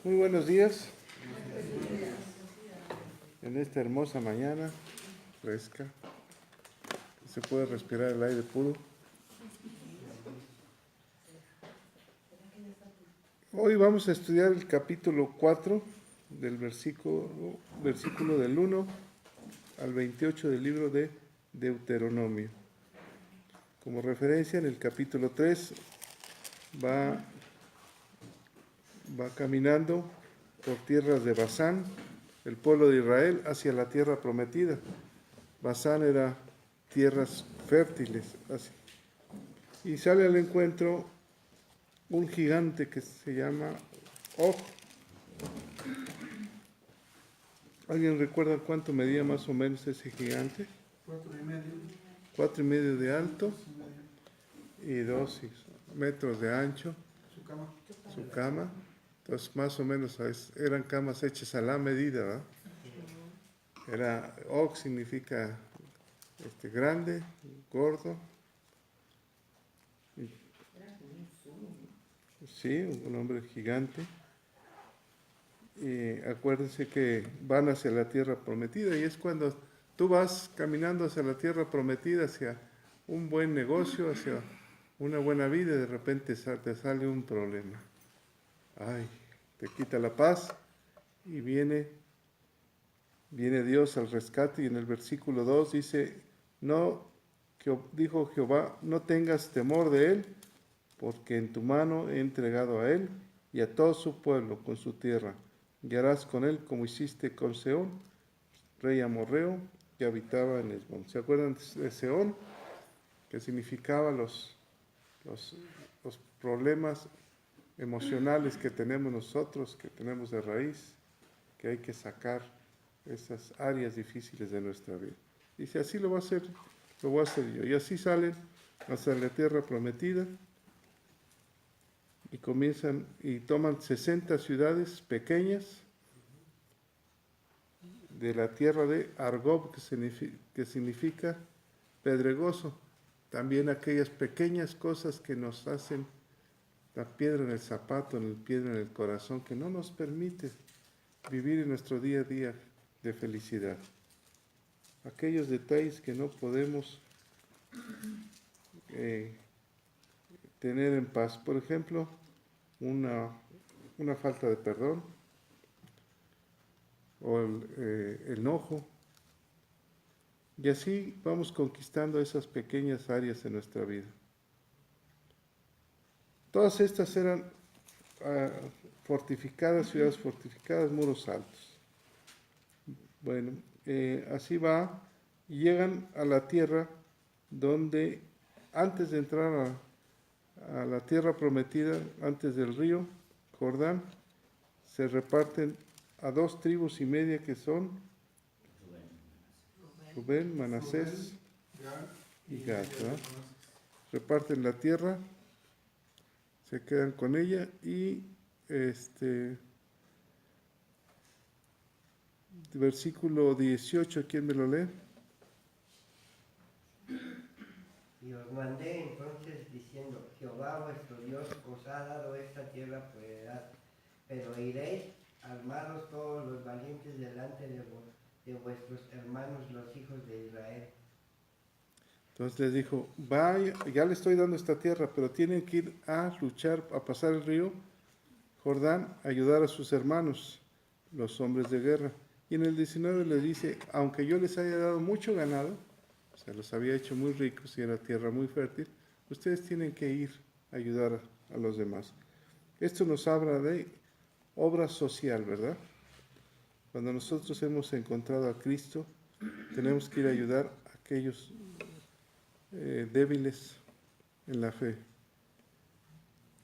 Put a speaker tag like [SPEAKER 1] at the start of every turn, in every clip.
[SPEAKER 1] Muy buenos días. En esta hermosa mañana, fresca, se puede respirar el aire puro. Hoy vamos a estudiar el capítulo 4 del versículo del 1 al 28 del libro de Deuteronomio. Como referencia, en el capítulo 3 va caminando por tierras de Basán, el pueblo de Israel, hacia la tierra prometida. Basán era tierras fértiles. Y sale al encuentro un gigante que se llama Og. ¿Alguien recuerda cuánto medía más o menos ese gigante?
[SPEAKER 2] 4,5.
[SPEAKER 1] 4,5 de alto y 2 metros de ancho. Su cama. Entonces, más o menos eran camas hechas a la medida, ¿verdad? Og significa grande, gordo. Sí, un hombre gigante. Y acuérdense que van hacia la tierra prometida, y es cuando tú vas caminando hacia la tierra prometida, hacia un buen negocio, hacia una buena vida, y de repente te sale un problema. Ay, te quita la paz y viene Dios al rescate, y en el versículo 2 dice, dijo Jehová, no tengas temor de él, porque en tu mano he entregado a él y a todo su pueblo con su tierra, y harás con él como hiciste con Sehón, rey amorreo, que habitaba en Hesbón. ¿Se acuerdan de Sehón? Que significaba los problemas emocionales que tenemos nosotros, que tenemos de raíz, que hay que sacar esas áreas difíciles de nuestra vida. Dice, así lo voy a hacer yo. Y así salen hacia la tierra prometida, y comienzan y toman 60 ciudades pequeñas de la tierra de Argob, que significa pedregoso. También aquellas pequeñas cosas que nos hacen la piedra en el zapato, la piedra en el corazón, que no nos permite vivir en nuestro día a día de felicidad. Aquellos detalles que no podemos tener en paz. Por ejemplo, una falta de perdón, o el enojo. Y así vamos conquistando esas pequeñas áreas en nuestra vida. Todas estas eran fortificadas, ciudades fortificadas, muros altos. Bueno, así va, y llegan a la tierra donde, antes de entrar a la tierra prometida, antes del río Jordán, se reparten a 2,5 tribus que son Rubén, Manasés y Gad. Reparten la tierra, se quedan con ella, y versículo 18, ¿quién me lo lee?
[SPEAKER 3] Y os mandé entonces diciendo, Jehová vuestro Dios os ha dado esta tierra por heredad, pero iréis armados todos los valientes delante de vuestros hermanos los hijos de Israel.
[SPEAKER 1] Entonces les dijo, vaya, ya le estoy dando esta tierra, pero tienen que ir a luchar, a pasar el río Jordán, a ayudar a sus hermanos, los hombres de guerra. Y en el 19 les dice, aunque yo les haya dado mucho ganado, o sea, los había hecho muy ricos y era tierra muy fértil, ustedes tienen que ir a ayudar a los demás. Esto nos habla de obra social, ¿verdad? Cuando nosotros hemos encontrado a Cristo, tenemos que ir a ayudar a aquellos débiles en la fe.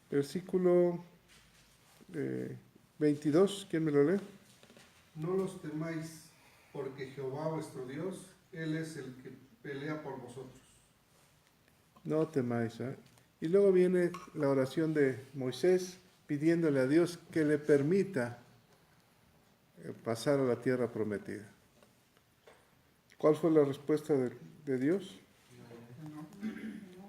[SPEAKER 1] Versículo 22, ¿quién me lo lee?
[SPEAKER 2] No los temáis, porque Jehová vuestro Dios, Él es el que pelea por vosotros.
[SPEAKER 1] No temáis. Y luego viene la oración de Moisés pidiéndole a Dios que le permita pasar a la tierra prometida. ¿Cuál fue la respuesta de Dios?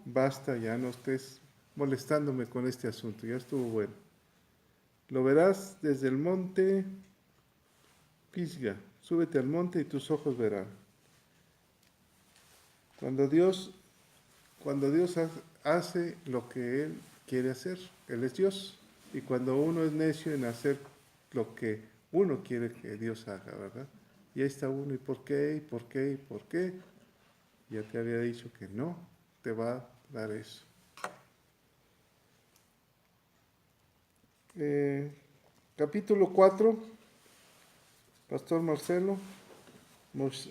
[SPEAKER 1] Basta, ya no estés molestándome con este asunto, ya estuvo bueno. Lo verás desde el monte Pisga. Súbete al monte y tus ojos verán. Cuando Dios hace lo que Él quiere hacer, Él es Dios. Y cuando uno es necio en hacer lo que uno quiere que Dios haga, ¿verdad? Y ahí está uno, ¿y por qué? ¿Y por qué? ¿Y por qué? Ya te había dicho que no te va a dar eso. Capítulo 4, Pastor Marcelo,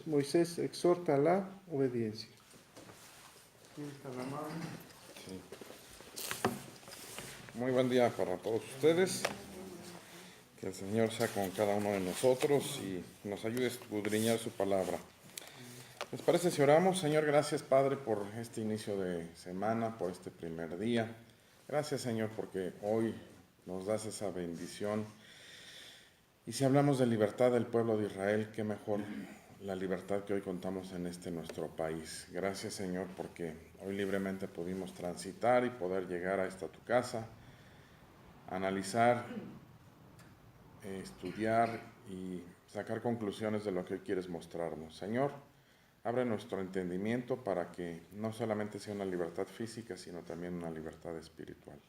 [SPEAKER 1] Moisés exhorta a la obediencia.
[SPEAKER 4] Sí. Muy buen día para todos ustedes. Que el Señor sea con cada uno de nosotros y nos ayude a escudriñar su palabra. ¿Les parece si oramos? Señor, gracias, Padre, por este inicio de semana, por este primer día. Gracias, Señor, porque hoy nos das esa bendición. Y si hablamos de libertad del pueblo de Israel, qué mejor la libertad que hoy contamos en este nuestro país. Gracias, Señor, porque hoy libremente pudimos transitar y poder llegar a esta tu casa, analizar, estudiar y sacar conclusiones de lo que hoy quieres mostrarnos. Señor, abre nuestro entendimiento para que no solamente sea una libertad física, sino también una libertad espiritual.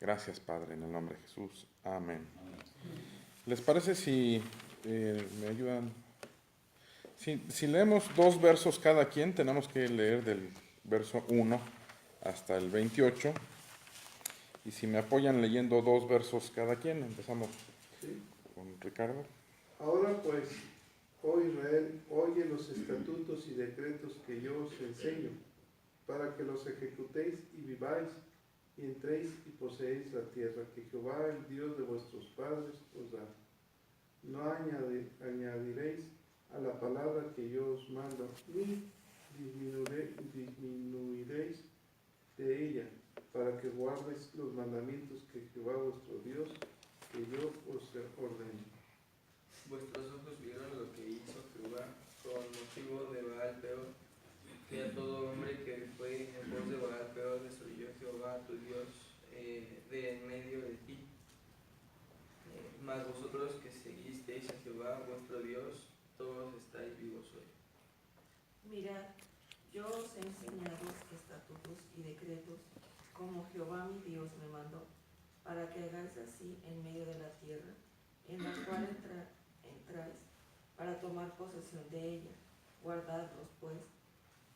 [SPEAKER 4] Gracias, Padre, en el nombre de Jesús. Amén. ¿Les parece si me ayudan? Si leemos 2 versos cada quien, tenemos que leer del verso 1 hasta el 28. Y si me apoyan leyendo 2 versos cada quien, empezamos con Ricardo.
[SPEAKER 1] Ahora pues, oh Israel, oye los estatutos y decretos que yo os enseño, para que los ejecutéis y viváis, y entréis y poseéis la tierra que Jehová, el Dios de vuestros padres, os da. No añadiréis a la palabra que yo os mando, ni disminuiréis de ella, para que guardéis los mandamientos que Jehová vuestro Dios, que yo os ordeno.
[SPEAKER 5] Vuestros ojos vieron lo que hizo Jehová con motivo de Baal Peor, que a todo hombre que fue en pos de Baal Peor destruyó Jehová tu Dios de en medio de ti. Mas vosotros que seguisteis a Jehová vuestro Dios, todos estáis vivos hoy.
[SPEAKER 6] Mirad, yo os he enseñado estatutos y decretos, como Jehová mi Dios me mandó, para que hagáis así en medio de la tierra, en la cual entráis, para tomar posesión de ella. Guardadlos,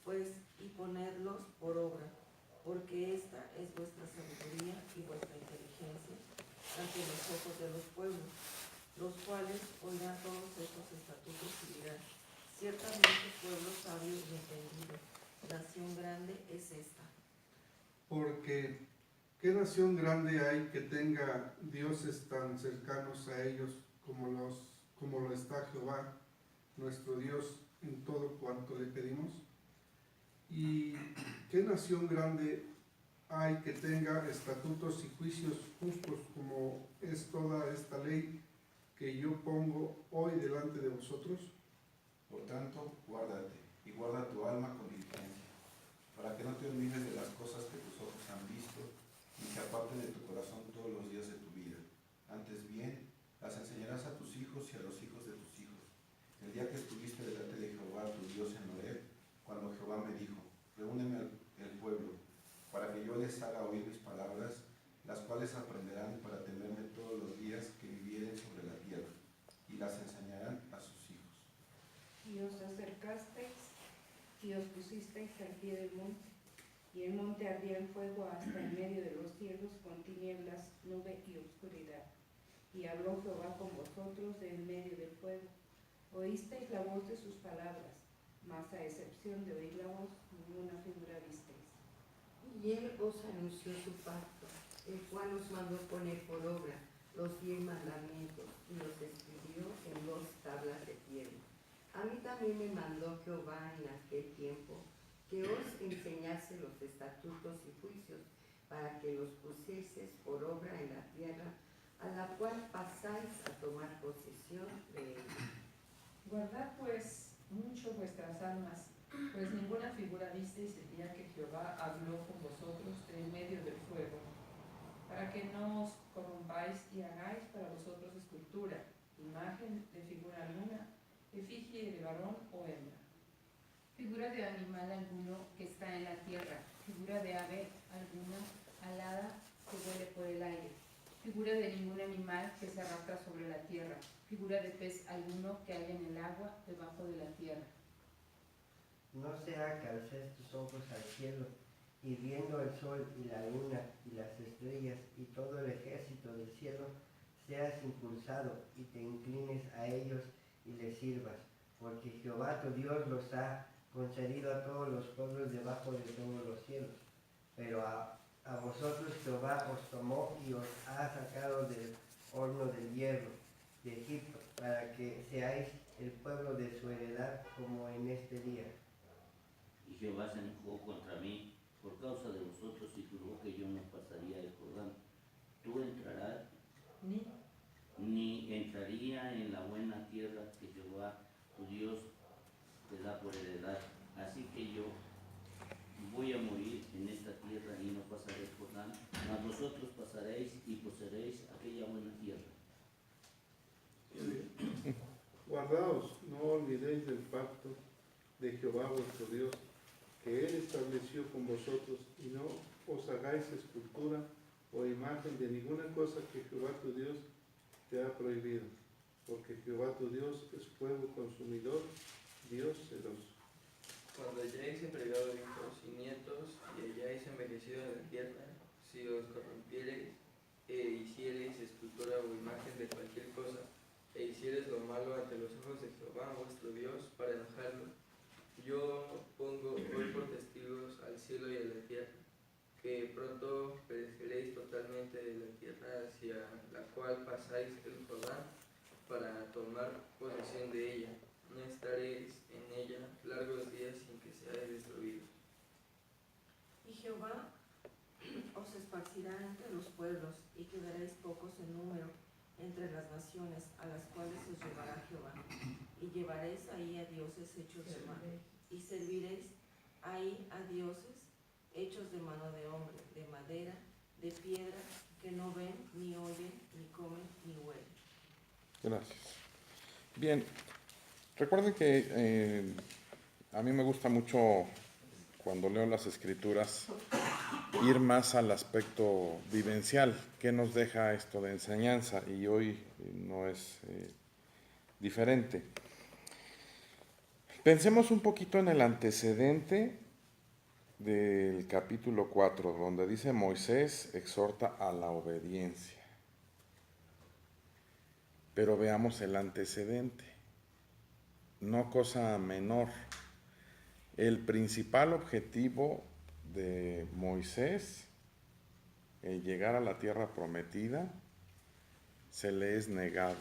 [SPEAKER 6] pues, y ponedlos por obra, porque esta es vuestra sabiduría y vuestra inteligencia ante los ojos de los pueblos, los cuales oirán todos estos estatutos y dirán: ciertamente pueblo sabio y entendido, nación grande es esta.
[SPEAKER 2] Porque ¿qué nación grande hay que tenga dioses tan cercanos a ellos como lo está Jehová, nuestro Dios, en todo cuanto le pedimos? ¿Y qué nación grande hay que tenga estatutos y juicios justos como es toda esta ley que yo pongo hoy delante de vosotros?
[SPEAKER 7] Por tanto, guárdate y guarda tu alma con diligencia, para que no te olvides de las cosas que tus ojos han visto, ni se aparten de tu corazón todos los días de tu vida. Antes bien, las enseñarás a tus hijos y a los hijos de tus hijos. El día que estuviste delante de Jehová tu Dios en Horeb, cuando Jehová me dijo: reúneme el pueblo, para que yo les haga oír mis palabras, las cuales aprenderán para temerme todos los días que vivieren sobre la tierra, y las enseñarán a sus hijos.
[SPEAKER 8] Y os acercasteis y os pusisteis al pie del monte, y el monte ardía en fuego hasta en medio de los cielos con tinieblas, nube y oscuridad. Y habló Jehová con vosotros de en medio del fuego. Oísteis la voz de sus palabras, mas a excepción de oír la voz, ninguna figura visteis.
[SPEAKER 9] Y él os anunció su pacto, el cual os mandó poner por obra los 10 mandamientos y los escribió en 2 tablas de piedra. A mí también me mandó Jehová en aquel tiempo que os enseñase los estatutos y juicios, para que los pusieseis por obra en la tierra, a la cual pasáis a tomar posesión de ella.
[SPEAKER 10] Guardad pues mucho vuestras almas, pues ninguna figura visteis el día que Jehová habló con vosotros en medio del fuego, para que no os corrompáis y hagáis para vosotros escultura, imagen de figura alguna, efigie de varón o hembra.
[SPEAKER 8] Figura de animal alguno que está en la tierra, figura de ave alguna alada que vuele por el aire, figura de ningún animal que se arrastra sobre la tierra, figura de pez alguno que haya en el agua debajo de la tierra.
[SPEAKER 3] No sea que alces tus ojos al cielo, y viendo el sol y la luna y las estrellas y todo el ejército del cielo, seas impulsado y te inclines a ellos y les sirvas, porque Jehová tu Dios los ha concedido a todos los pueblos debajo de todos los cielos. Pero a vosotros Jehová os tomó y os ha sacado del horno del hierro de Egipto, para que seáis el pueblo de su heredad como en este día.
[SPEAKER 11] Y Jehová se enojó contra mí por causa de vosotros y juró que yo no pasaría el Jordán. Tú entrarás, ni entraría en la buena tierra que Jehová tu Dios te da por heredad. Así que yo voy a morir en esta tierra y no pasaré el Jordán, mas vosotros pasaréis y poseeréis aquella buena tierra.
[SPEAKER 1] Guardaos, no olvidéis del pacto de Jehová vuestro Dios, que Él estableció con vosotros, y no os hagáis escultura o imagen de ninguna cosa que Jehová tu Dios te ha prohibido, porque Jehová tu Dios es fuego consumidor, Dios celoso.
[SPEAKER 5] Cuando hayáis empregado hijos y nietos y hayáis envejecido en la tierra, si os corrompiereis e hiciereis escultura o imagen de cualquier cosa, e hiciereis lo malo ante los ojos de Jehová vuestro Dios para enojarlo, yo pongo hoy por testigos al cielo y a la tierra, que pronto pereceréis totalmente de la tierra hacia la cual pasáis el Jordán para tomar posesión de ella. No estaréis en ella largos días sin que seáis destruidos.
[SPEAKER 6] Y Jehová os esparcirá entre los pueblos, y quedaréis pocos en número entre las naciones a las cuales os llevará Jehová. Y llevaréis ahí a dioses hechos de mano, y serviréis ahí a dioses hechos de mano de hombre, de madera, de piedra, que no ven, ni oyen, ni comen, ni huelen.
[SPEAKER 4] Gracias. Bien, recuerden que a mí me gusta mucho, cuando leo las Escrituras, ir más al aspecto vivencial. ¿Qué nos deja esto de enseñanza? Y hoy no es diferente. Pensemos un poquito en el antecedente del capítulo 4, donde dice Moisés exhorta a la obediencia. Pero veamos el antecedente, no cosa menor. El principal objetivo de Moisés, el llegar a la tierra prometida, se le es negado.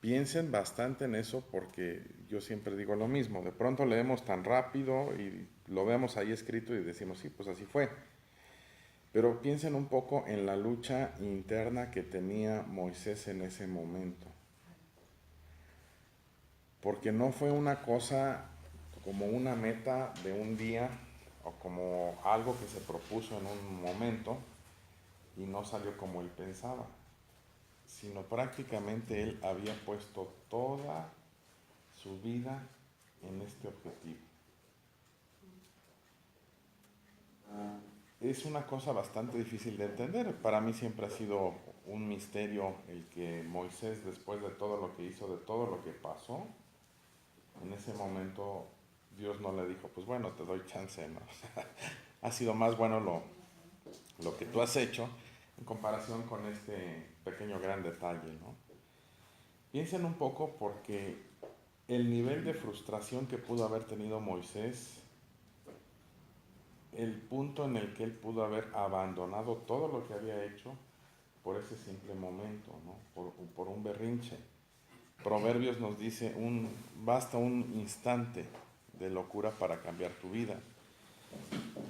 [SPEAKER 4] Piensen bastante en eso, porque yo siempre digo lo mismo. De pronto leemos tan rápido y lo vemos ahí escrito y decimos, sí, pues así fue. Pero piensen un poco en la lucha interna que tenía Moisés en ese momento. Porque no fue una cosa como una meta de un día o como algo que se propuso en un momento y no salió como él pensaba, sino prácticamente él había puesto toda su vida en este objetivo. Es una cosa bastante difícil de entender. Para mí siempre ha sido un misterio el que Moisés, después de todo lo que hizo, de todo lo que pasó, en ese momento Dios no le dijo, pues bueno, te doy chance, ¿no? Ha sido más bueno lo que tú has hecho en comparación con este pequeño gran detalle, ¿no? Piensen un poco, porque el nivel de frustración que pudo haber tenido Moisés, el punto en el que él pudo haber abandonado todo lo que había hecho por ese simple momento, ¿no? Por un berrinche. Proverbios nos dice, basta un instante de locura para cambiar tu vida.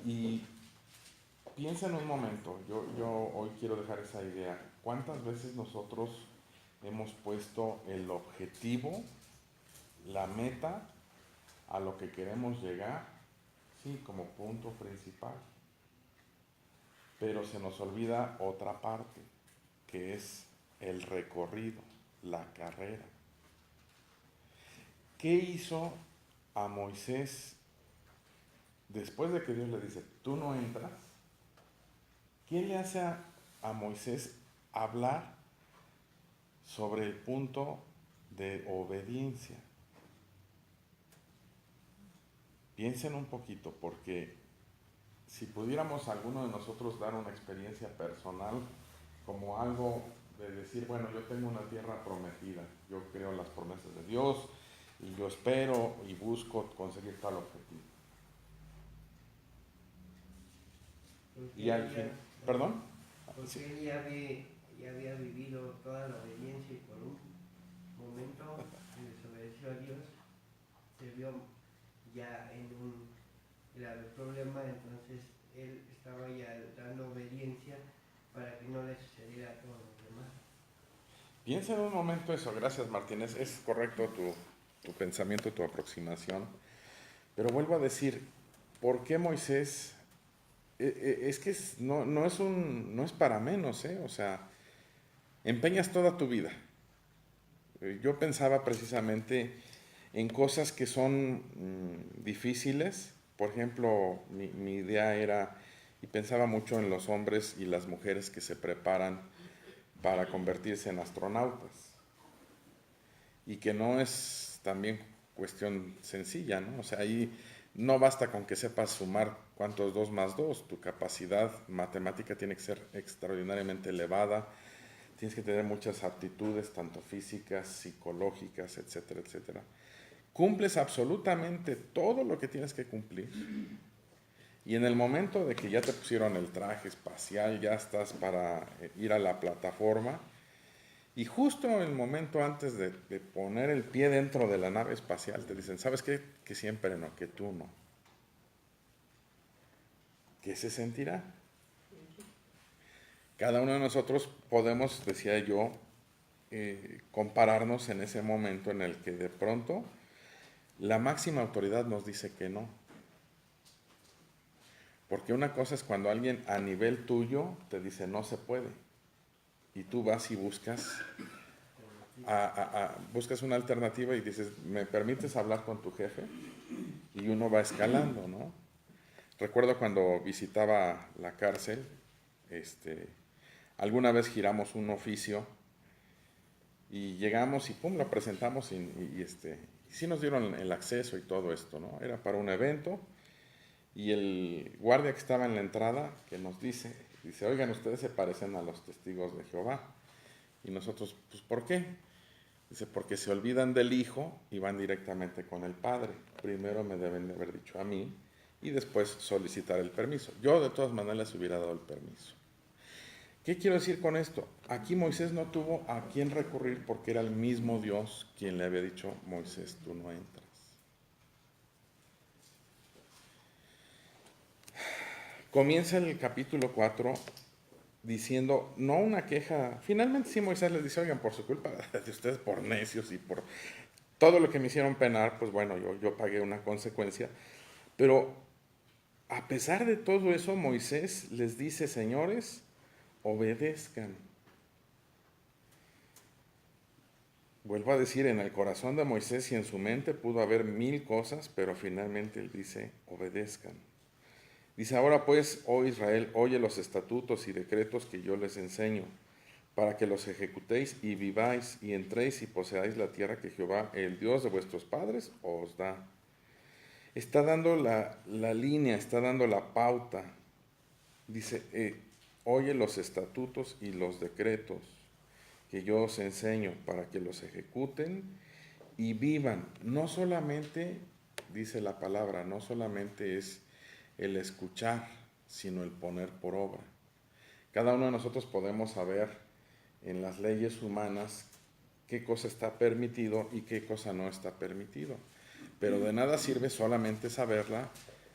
[SPEAKER 4] Y piensa en un momento, yo hoy quiero dejar esa idea. ¿Cuántas veces nosotros hemos puesto el objetivo, la meta, a lo que queremos llegar, sí, como punto principal? pero se nos olvida otra parte, que es el recorrido, la carrera. ¿Qué hizo a Moisés después de que Dios le dice, tú no entras? ¿Qué le hace a Moisés hablar sobre el punto de obediencia? Piensen un poquito, porque si pudiéramos alguno de nosotros dar una experiencia personal como algo de decir, bueno, yo tengo una tierra prometida, yo creo en las promesas de Dios y yo espero y busco conseguir tal objetivo. Y al fin, ¿perdón?
[SPEAKER 3] Porque
[SPEAKER 4] Sí.
[SPEAKER 3] él ya había vivido toda la obediencia y por un momento desobedeció a Dios, se vio ya en un grave problema, entonces él estaba ya dando obediencia para que no le sucediera a todos los demás.
[SPEAKER 4] Piensa en un momento eso, gracias Martínez, es correcto tu pensamiento, tu aproximación, pero vuelvo a decir, ¿por qué Moisés? Es que no es para menos, o sea, empeñas toda tu vida. Yo pensaba precisamente en cosas que son difíciles, por ejemplo, mi idea era, y pensaba mucho en los hombres y las mujeres que se preparan para convertirse en astronautas, y que no es también cuestión sencilla, ¿no? O sea, ahí no basta con que sepas sumar cuántos 2 más 2, tu capacidad matemática tiene que ser extraordinariamente elevada, tienes que tener muchas aptitudes, tanto físicas, psicológicas, etcétera, etcétera. Cumples absolutamente todo lo que tienes que cumplir, y en el momento de que ya te pusieron el traje espacial, ya estás para ir a la plataforma, y justo en el momento antes de poner el pie dentro de la nave espacial, te dicen, ¿sabes qué? Que siempre no, que tú no. ¿Qué se sentirá? Cada uno de nosotros podemos, decía yo, compararnos en ese momento en el que de pronto la máxima autoridad nos dice que no. Porque una cosa es cuando alguien a nivel tuyo te dice no se puede, y tú vas y buscas una alternativa y dices, ¿me permites hablar con tu jefe? Y uno va escalando, ¿no? Recuerdo cuando visitaba la cárcel, alguna vez giramos un oficio y llegamos y pum, lo presentamos y sí nos dieron el acceso y todo esto, ¿no? Era para un evento, y el guardia que estaba en la entrada, que nos dice, oigan, ustedes se parecen a los testigos de Jehová. Y nosotros, pues, ¿por qué? Dice, porque se olvidan del Hijo y van directamente con el Padre. Primero me deben de haber dicho a mí y después solicitar el permiso. Yo de todas maneras les hubiera dado el permiso. ¿Qué quiero decir con esto? Aquí Moisés no tuvo a quién recurrir porque era el mismo Dios quien le había dicho, Moisés, tú no entras. Comienza el capítulo 4 diciendo, no una queja, finalmente sí Moisés les dice, oigan, por su culpa de ustedes, por necios y por todo lo que me hicieron penar, pues bueno, yo pagué una consecuencia, pero a pesar de todo eso, Moisés les dice, señores, obedezcan. Vuelvo a decir, en el corazón de Moisés y en su mente pudo haber 1000 cosas, pero finalmente él dice, obedezcan. Dice, ahora pues, oh Israel, oye los estatutos y decretos que yo les enseño, para que los ejecutéis y viváis y entréis y poseáis la tierra que Jehová, el Dios de vuestros padres, os da. Está dando la línea, está dando la pauta. Dice, oye los estatutos y los decretos que yo os enseño para que los ejecuten y vivan. No solamente, dice la palabra, no solamente es el escuchar, sino el poner por obra. Cada uno de nosotros podemos saber en las leyes humanas qué cosa está permitido y qué cosa no está permitido. Pero de nada sirve solamente saberla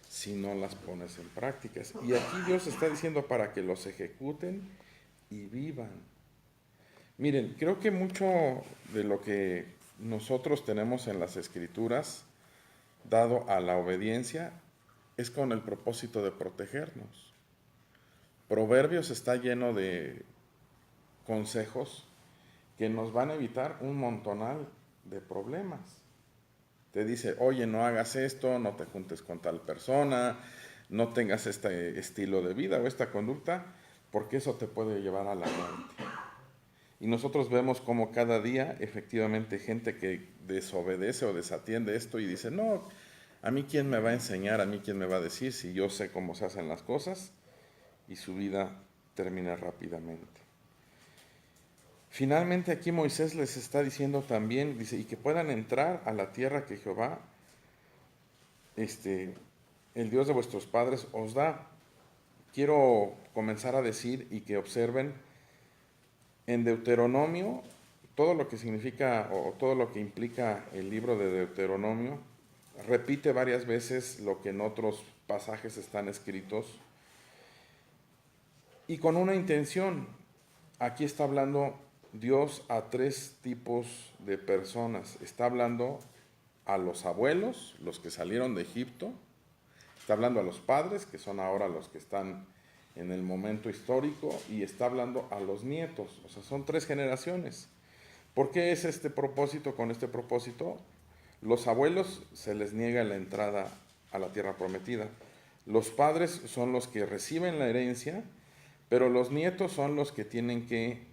[SPEAKER 4] si no las pones en prácticas. Y aquí Dios está diciendo para que los ejecuten y vivan. Miren, creo que mucho de lo que nosotros tenemos en las Escrituras, dado a la obediencia, es con el propósito de protegernos. Proverbios está lleno de consejos que nos van a evitar un montonal de problemas. Te dice, oye, no hagas esto, no te juntes con tal persona, no tengas este estilo de vida o esta conducta, porque eso te puede llevar a la muerte. Y nosotros vemos como cada día efectivamente gente que desobedece o desatiende esto y dice, no, a mí quién me va a enseñar, a mí quién me va a decir si yo sé cómo se hacen las cosas, y su vida termina rápidamente. Finalmente aquí Moisés les está diciendo también, dice, y que puedan entrar a la tierra que Jehová, el Dios de vuestros padres, os da. Quiero comenzar a decir y que observen en Deuteronomio, todo lo que significa o todo lo que implica el libro de Deuteronomio, repite varias veces lo que en otros pasajes están escritos y con una intención. Aquí está hablando Dios a tres tipos de personas. Está hablando a los abuelos, los que salieron de Egipto. Está hablando a los padres, que son ahora los que están en el momento histórico. Y está hablando a los nietos. O sea, son tres generaciones. ¿Por qué es este propósito? Con este propósito, los abuelos se les niega la entrada a la tierra prometida. Los padres son los que reciben la herencia, pero los nietos son los que tienen que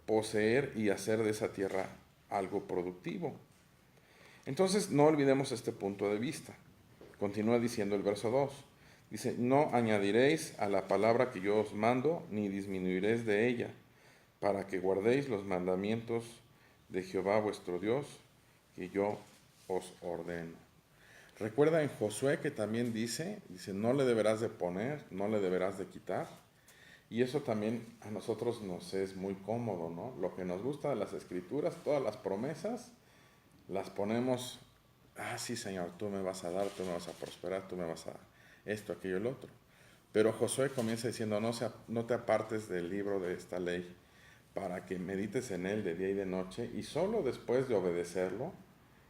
[SPEAKER 4] poseer y hacer de esa tierra algo productivo. Entonces no olvidemos este punto de vista. Continúa diciendo el verso 2. Dice, no añadiréis a la palabra que yo os mando, ni disminuiréis de ella, para que guardéis los mandamientos de Jehová vuestro Dios, que yo os ordeno. Recuerda en Josué que también dice, no le deberás de poner, no le deberás de quitar. Y eso también a nosotros nos es muy cómodo, ¿no? Lo que nos gusta de las Escrituras, todas las promesas, las ponemos, sí, Señor, tú me vas a dar, tú me vas a prosperar, tú me vas a esto, aquello, el otro. Pero Josué comienza diciendo, no te apartes del libro de esta ley, para que medites en él de día y de noche, y solo después de obedecerlo,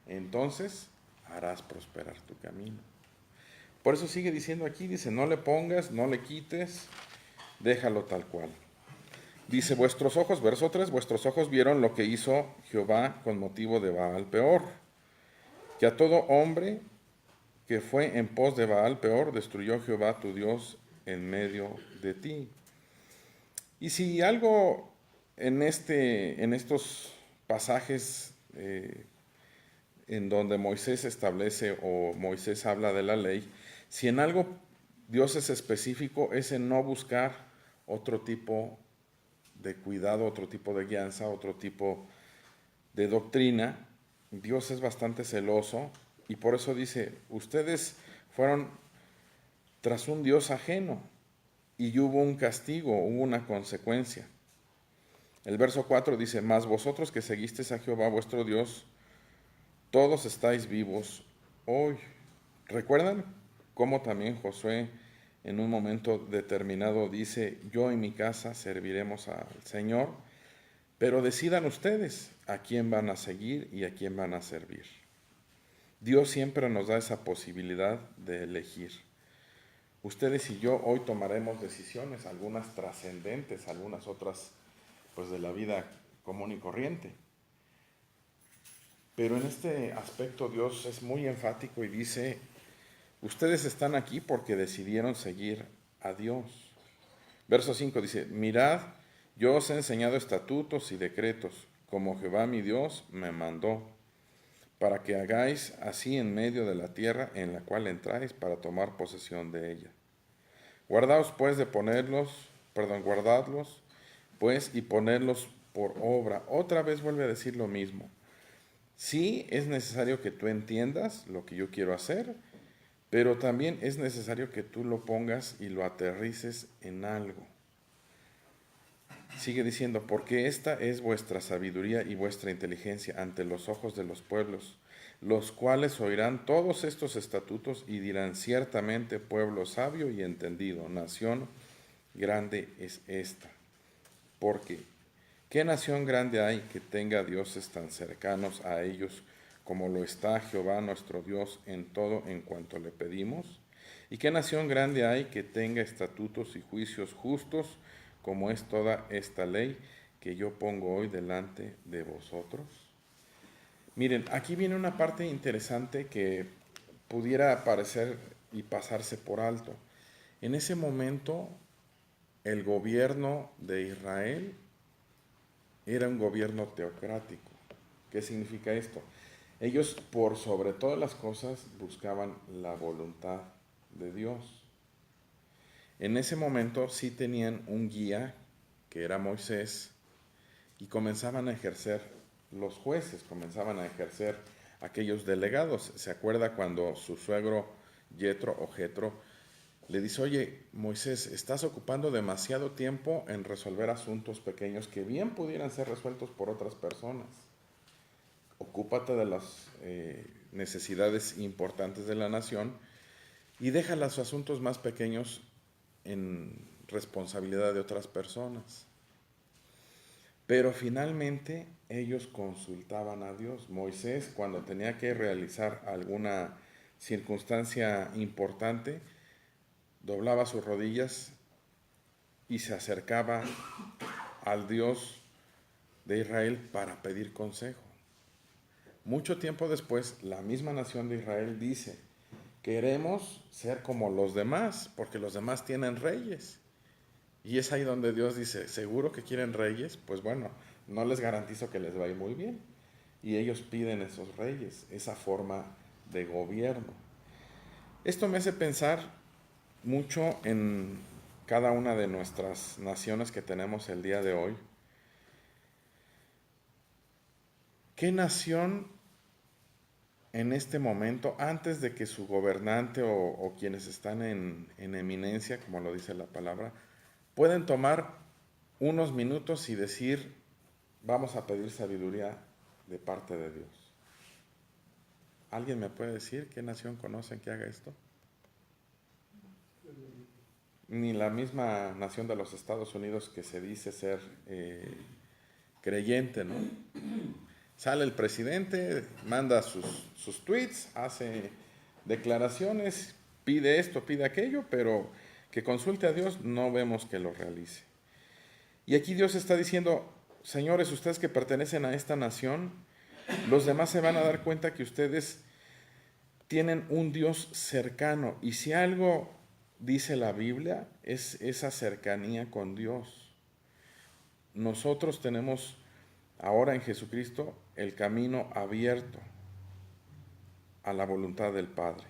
[SPEAKER 4] entonces harás prosperar tu camino. Por eso sigue diciendo aquí, dice, no le pongas, no le quites, déjalo tal cual. Dice, vuestros ojos, verso 3, vuestros ojos vieron lo que hizo Jehová con motivo de Baal Peor, que a todo hombre que fue en pos de Baal Peor destruyó Jehová tu Dios en medio de ti. Y si algo en estos pasajes en donde Moisés establece o Moisés habla de la ley, si en algo Dios es específico, es en no buscar otro tipo de cuidado, otro tipo de guianza, otro tipo de doctrina. Dios es bastante celoso y por eso dice, ustedes fueron tras un Dios ajeno y hubo un castigo, hubo una consecuencia. El verso 4 dice, mas vosotros que seguisteis a Jehová vuestro Dios, todos estáis vivos hoy. ¿Recuerdan cómo también Josué en un momento determinado dice, yo y mi casa serviremos al Señor, pero decidan ustedes a quién van a seguir y a quién van a servir? Dios siempre nos da esa posibilidad de elegir. Ustedes y yo hoy tomaremos decisiones, algunas trascendentes, algunas otras pues de la vida común y corriente. Pero en este aspecto Dios es muy enfático y dice, ustedes están aquí porque decidieron seguir a Dios. Verso 5 dice, mirad, yo os he enseñado estatutos y decretos, como Jehová mi Dios me mandó, para que hagáis así en medio de la tierra en la cual entráis para tomar posesión de ella. Guardaos pues de guardadlos pues y ponerlos por obra. Otra vez vuelve a decir lo mismo. Sí es necesario que tú entiendas lo que yo quiero hacer, pero también es necesario que tú lo pongas y lo aterrices en algo. Sigue diciendo, porque esta es vuestra sabiduría y vuestra inteligencia ante los ojos de los pueblos, los cuales oirán todos estos estatutos y dirán, ciertamente pueblo sabio y entendido, nación grande es esta. Porque, ¿qué nación grande hay que tenga dioses tan cercanos a ellos como lo está Jehová nuestro Dios en todo en cuanto le pedimos? ¿Y qué nación grande hay que tenga estatutos y juicios justos, como es toda esta ley que yo pongo hoy delante de vosotros? Miren, aquí viene una parte interesante que pudiera parecer y pasarse por alto. En ese momento, el gobierno de Israel era un gobierno teocrático. ¿Qué significa esto? Ellos, por sobre todas las cosas, buscaban la voluntad de Dios. En ese momento sí tenían un guía, que era Moisés, y comenzaban a ejercer los jueces, comenzaban a ejercer aquellos delegados. ¿Se acuerda cuando su suegro Jetro le dice: oye, Moisés, estás ocupando demasiado tiempo en resolver asuntos pequeños que bien pudieran ser resueltos por otras personas? Ocúpate de las necesidades importantes de la nación y deja los asuntos más pequeños en responsabilidad de otras personas. Pero finalmente ellos consultaban a Dios. Moisés, cuando tenía que realizar alguna circunstancia importante, doblaba sus rodillas y se acercaba al Dios de Israel para pedir consejo. Mucho tiempo después, la misma nación de Israel dice: queremos ser como los demás, porque los demás tienen reyes. Y es ahí donde Dios dice: ¿seguro que quieren reyes? Pues bueno, no les garantizo que les va a ir muy bien. Y ellos piden esos reyes, esa forma de gobierno. Esto me hace pensar mucho en cada una de nuestras naciones que tenemos el día de hoy. ¿Qué nación en este momento, antes de que su gobernante o quienes están en eminencia, como lo dice la palabra, pueden tomar unos minutos y decir: vamos a pedir sabiduría de parte de Dios? ¿Alguien me puede decir qué nación conocen que haga esto? Ni la misma nación de los Estados Unidos, que se dice ser creyente, ¿no? Sale el presidente, manda sus tweets, hace declaraciones, pide esto, pide aquello, pero que consulte a Dios no vemos que lo realice. Y aquí Dios está diciendo: señores, ustedes que pertenecen a esta nación, los demás se van a dar cuenta que ustedes tienen un Dios cercano. Y si algo dice la Biblia, es esa cercanía con Dios. Nosotros tenemos ahora en Jesucristo el camino abierto a la voluntad del Padre.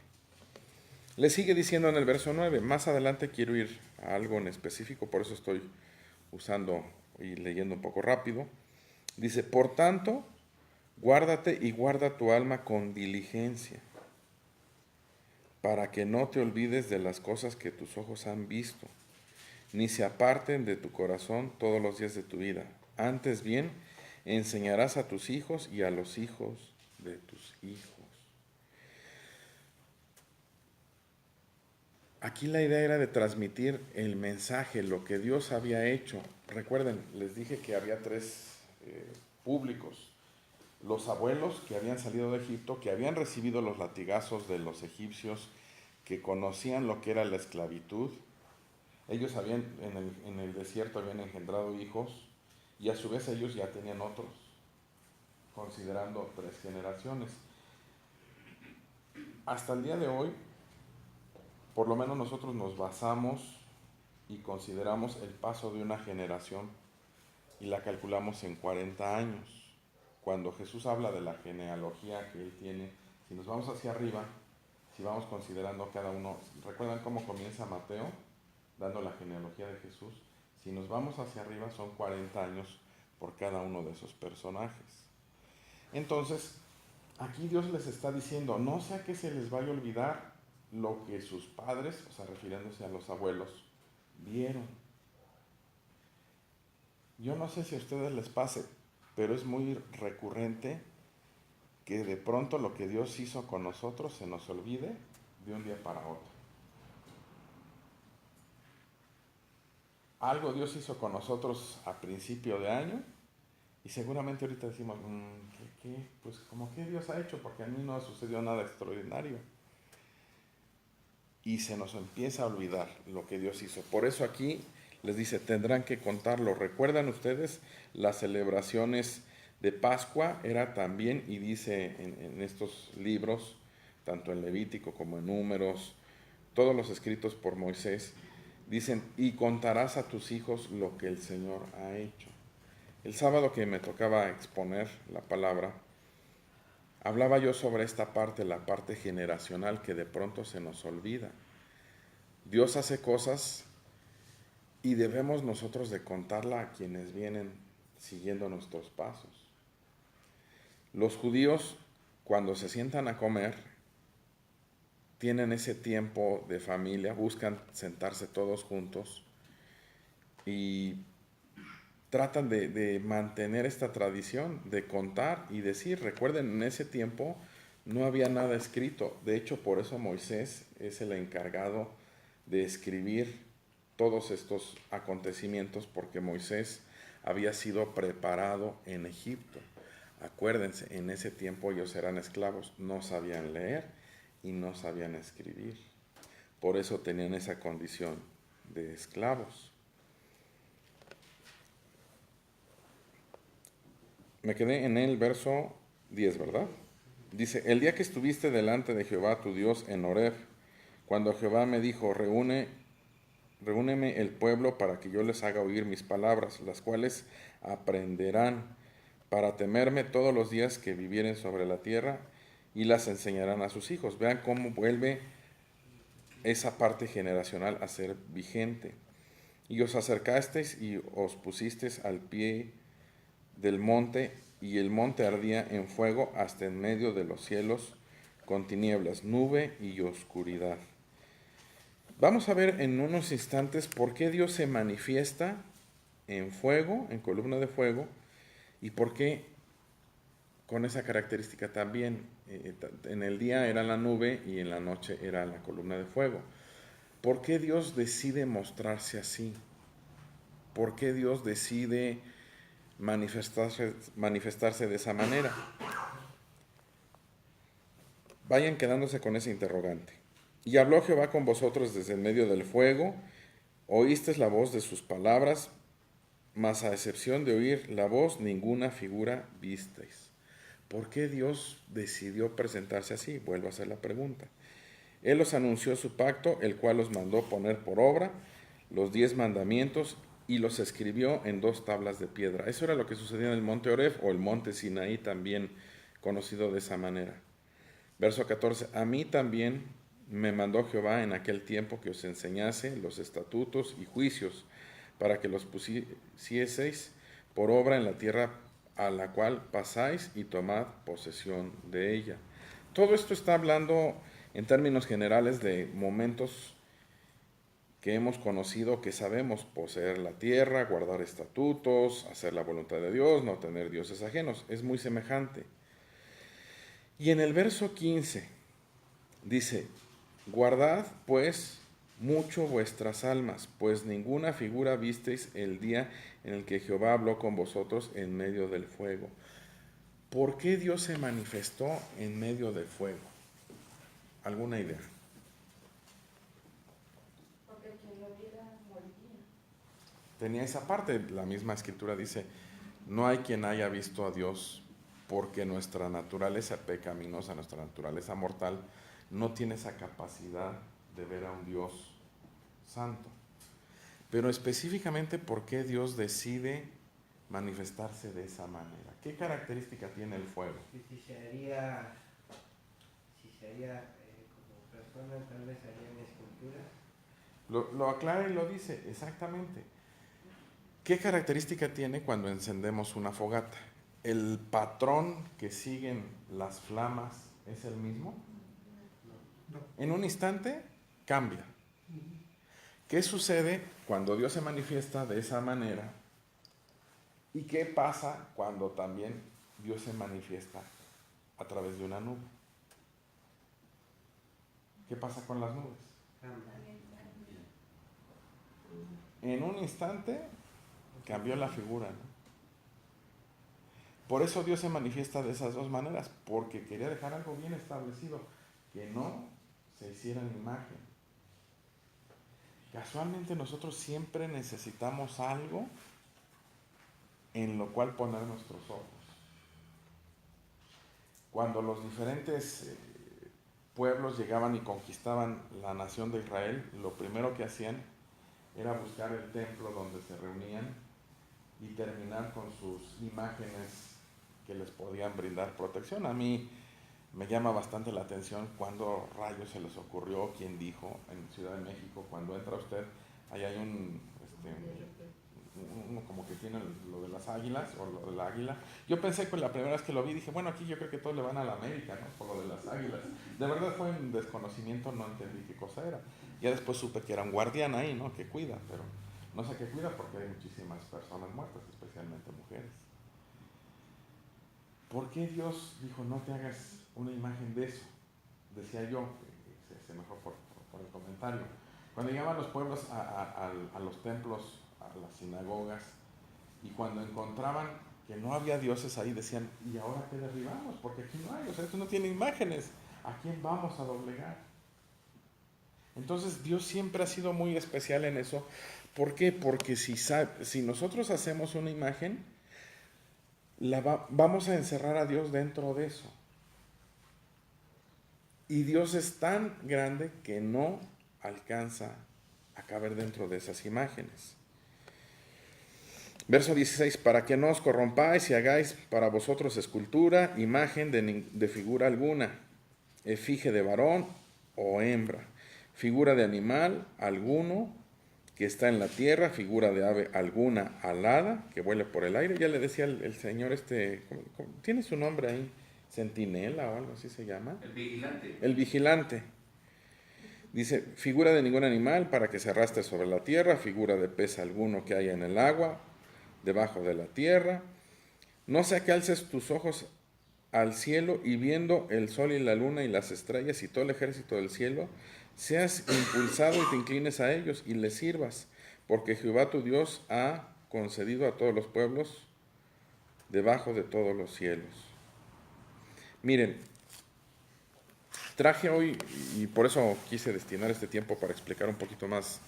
[SPEAKER 4] Le sigue diciendo en el verso 9, más adelante quiero ir a algo en específico, por eso estoy usando y leyendo un poco rápido. Dice: por tanto, guárdate y guarda tu alma con diligencia, para que no te olvides de las cosas que tus ojos han visto, ni se aparten de tu corazón todos los días de tu vida. Antes bien, enseñarás a tus hijos y a los hijos de tus hijos. Aquí la idea era de transmitir el mensaje, lo que Dios había hecho. Recuerden, les dije que había tres públicos: los abuelos que habían salido de Egipto, que habían recibido los latigazos de los egipcios, que conocían lo que era la esclavitud. Ellos habían en el desierto habían engendrado hijos, y a su vez ellos ya tenían otros, considerando 3 generaciones. Hasta el día de hoy, por lo menos nosotros nos basamos y consideramos el paso de una generación y la calculamos en 40 años. Cuando Jesús habla de la genealogía que Él tiene, si nos vamos hacia arriba, si vamos considerando cada uno, ¿recuerdan cómo comienza Mateo? Dando la genealogía de Jesús. Si nos vamos hacia arriba son 40 años por cada uno de esos personajes. Entonces, aquí Dios les está diciendo: no sea que se les vaya a olvidar lo que sus padres, o sea, refiriéndose a los abuelos, vieron. Yo no sé si a ustedes les pase, pero es muy recurrente que de pronto lo que Dios hizo con nosotros se nos olvide de un día para otro. Algo Dios hizo con nosotros a principio de año y seguramente ahorita decimos: ¿qué? Pues como que Dios ha hecho, porque a mí no sucedió nada extraordinario. y se nos empieza a olvidar lo que Dios hizo. Por eso aquí les dice, tendrán que contarlo. ¿Recuerdan ustedes las celebraciones de Pascua? Era también, y dice en estos libros, tanto en Levítico como en Números, todos los escritos por Moisés, dicen, y contarás a tus hijos lo que el Señor ha hecho. El sábado que me tocaba exponer la palabra, hablaba yo sobre esta parte, la parte generacional, que de pronto se nos olvida. Dios hace cosas y debemos nosotros de contarla a quienes vienen siguiendo nuestros pasos. Los judíos, cuando se sientan a comer, tienen ese tiempo de familia, buscan sentarse todos juntos y tratan de mantener esta tradición, de contar y decir. Recuerden, en ese tiempo no había nada escrito. De hecho, por eso Moisés es el encargado de escribir todos estos acontecimientos, porque Moisés había sido preparado en Egipto. Acuérdense, en ese tiempo ellos eran esclavos, no sabían leer y no sabían escribir. Por eso tenían esa condición de esclavos. Me quedé en el verso 10, ¿verdad? Dice, el día que estuviste delante de Jehová tu Dios en Horeb, cuando Jehová me dijo, reúneme el pueblo para que yo les haga oír mis palabras, las cuales aprenderán para temerme todos los días que vivieren sobre la tierra, y las enseñarán a sus hijos. Vean cómo vuelve esa parte generacional a ser vigente. Y os acercasteis y os pusisteis al pie del monte, y el monte ardía en fuego hasta en medio de los cielos, con tinieblas, nube y oscuridad. Vamos a ver en unos instantes por qué Dios se manifiesta en fuego, en columna de fuego, y por qué con esa característica también. En el día era la nube y en la noche era la columna de fuego. ¿Por qué Dios decide mostrarse así? ¿Por qué Dios decide manifestarse de esa manera? Vayan quedándose con ese interrogante. Y habló Jehová con vosotros desde el medio del fuego, oísteis la voz de sus palabras, mas a excepción de oír la voz, ninguna figura visteis. ¿Por qué Dios decidió presentarse así? Vuelvo a hacer la pregunta. Él os anunció su pacto, el cual os mandó poner por obra los 10 mandamientos y los escribió en 2 tablas de piedra. Eso era lo que sucedía en el monte Horeb, o el monte Sinaí, también conocido de esa manera. Verso 14, a mí también me mandó Jehová en aquel tiempo que os enseñase los estatutos y juicios, para que los pusieseis por obra en la tierra a la cual pasáis, y tomad posesión de ella. Todo esto está hablando en términos generales de momentos que hemos conocido, que sabemos: poseer la tierra, guardar estatutos, hacer la voluntad de Dios, no tener dioses ajenos. Es muy semejante. Y en el verso 15 dice, guardad pues mucho vuestras almas, pues ninguna figura visteis el día en el que Jehová habló con vosotros en medio del fuego. ¿Por qué Dios se manifestó en medio del fuego? ¿Alguna idea?
[SPEAKER 8] Porque quien lo viera moriría.
[SPEAKER 4] Tenía esa parte. La misma escritura dice, no hay quien haya visto a Dios, porque nuestra naturaleza pecaminosa, nuestra naturaleza mortal, no tiene esa capacidad de ver a un Dios santo. Pero específicamente, ¿por qué Dios decide manifestarse de esa manera? ¿Qué característica tiene el fuego?
[SPEAKER 3] Si sería como persona, tal vez harían esculturas.
[SPEAKER 4] Lo aclara y lo dice, exactamente. ¿Qué característica tiene cuando encendemos una fogata? ¿El patrón que siguen las flamas es el mismo?
[SPEAKER 2] No.
[SPEAKER 4] En un instante cambia. ¿Qué sucede cuando Dios se manifiesta de esa manera? ¿Y qué pasa cuando también Dios se manifiesta a través de una nube? ¿Qué pasa con las nubes? En un instante cambió la figura, ¿no? Por eso Dios se manifiesta de esas dos maneras, porque quería dejar algo bien establecido, que no se hicieran imagen Casualmente nosotros siempre necesitamos algo en lo cual poner nuestros ojos. Cuando los diferentes pueblos llegaban y conquistaban la nación de Israel, lo primero que hacían era buscar el templo donde se reunían y terminar con sus imágenes que les podían brindar protección. A mí me llama bastante la atención cuando rayos se les ocurrió, quien dijo en Ciudad de México, cuando entra usted, ahí hay uno como que tiene lo de las águilas o lo del águila. Yo pensé que la primera vez que lo vi dije, bueno, aquí yo creo que todos le van a la América, ¿no? Por lo de las águilas. De verdad fue un desconocimiento, no entendí qué cosa era. Ya después supe que era un guardián ahí, ¿no? Que cuida, pero no sé qué cuida porque hay muchísimas personas muertas, especialmente mujeres. ¿Por qué Dios dijo, no te hagas una imagen de eso? Decía yo, que se mejor por el comentario. Cuando llegaban los pueblos a los templos, a las sinagogas, y cuando encontraban que no había dioses ahí, decían, ¿y ahora qué derribamos? Porque aquí no hay, o sea, esto no tiene imágenes. ¿A quién vamos a doblegar? Entonces Dios siempre ha sido muy especial en eso. ¿Por qué? Porque si nosotros hacemos una imagen, vamos a encerrar a Dios dentro de eso. Y Dios es tan grande que no alcanza a caber dentro de esas imágenes. Verso 16, para que no os corrompáis y hagáis para vosotros escultura, imagen de figura alguna, efigie de varón o hembra, figura de animal alguno que está en la tierra, figura de ave alguna alada que vuele por el aire. Ya le decía el señor tiene su nombre ahí, centinela o algo así se llama.
[SPEAKER 11] El vigilante.
[SPEAKER 4] El vigilante. Dice, figura de ningún animal para que se arrastre sobre la tierra, figura de pez alguno que haya en el agua, debajo de la tierra. No sea que alces tus ojos al cielo y viendo el sol y la luna y las estrellas y todo el ejército del cielo, seas impulsado y te inclines a ellos y les sirvas, porque Jehová tu Dios ha concedido a todos los pueblos debajo de todos los cielos. Miren, traje hoy, y por eso quise destinar este tiempo para explicar un poquito más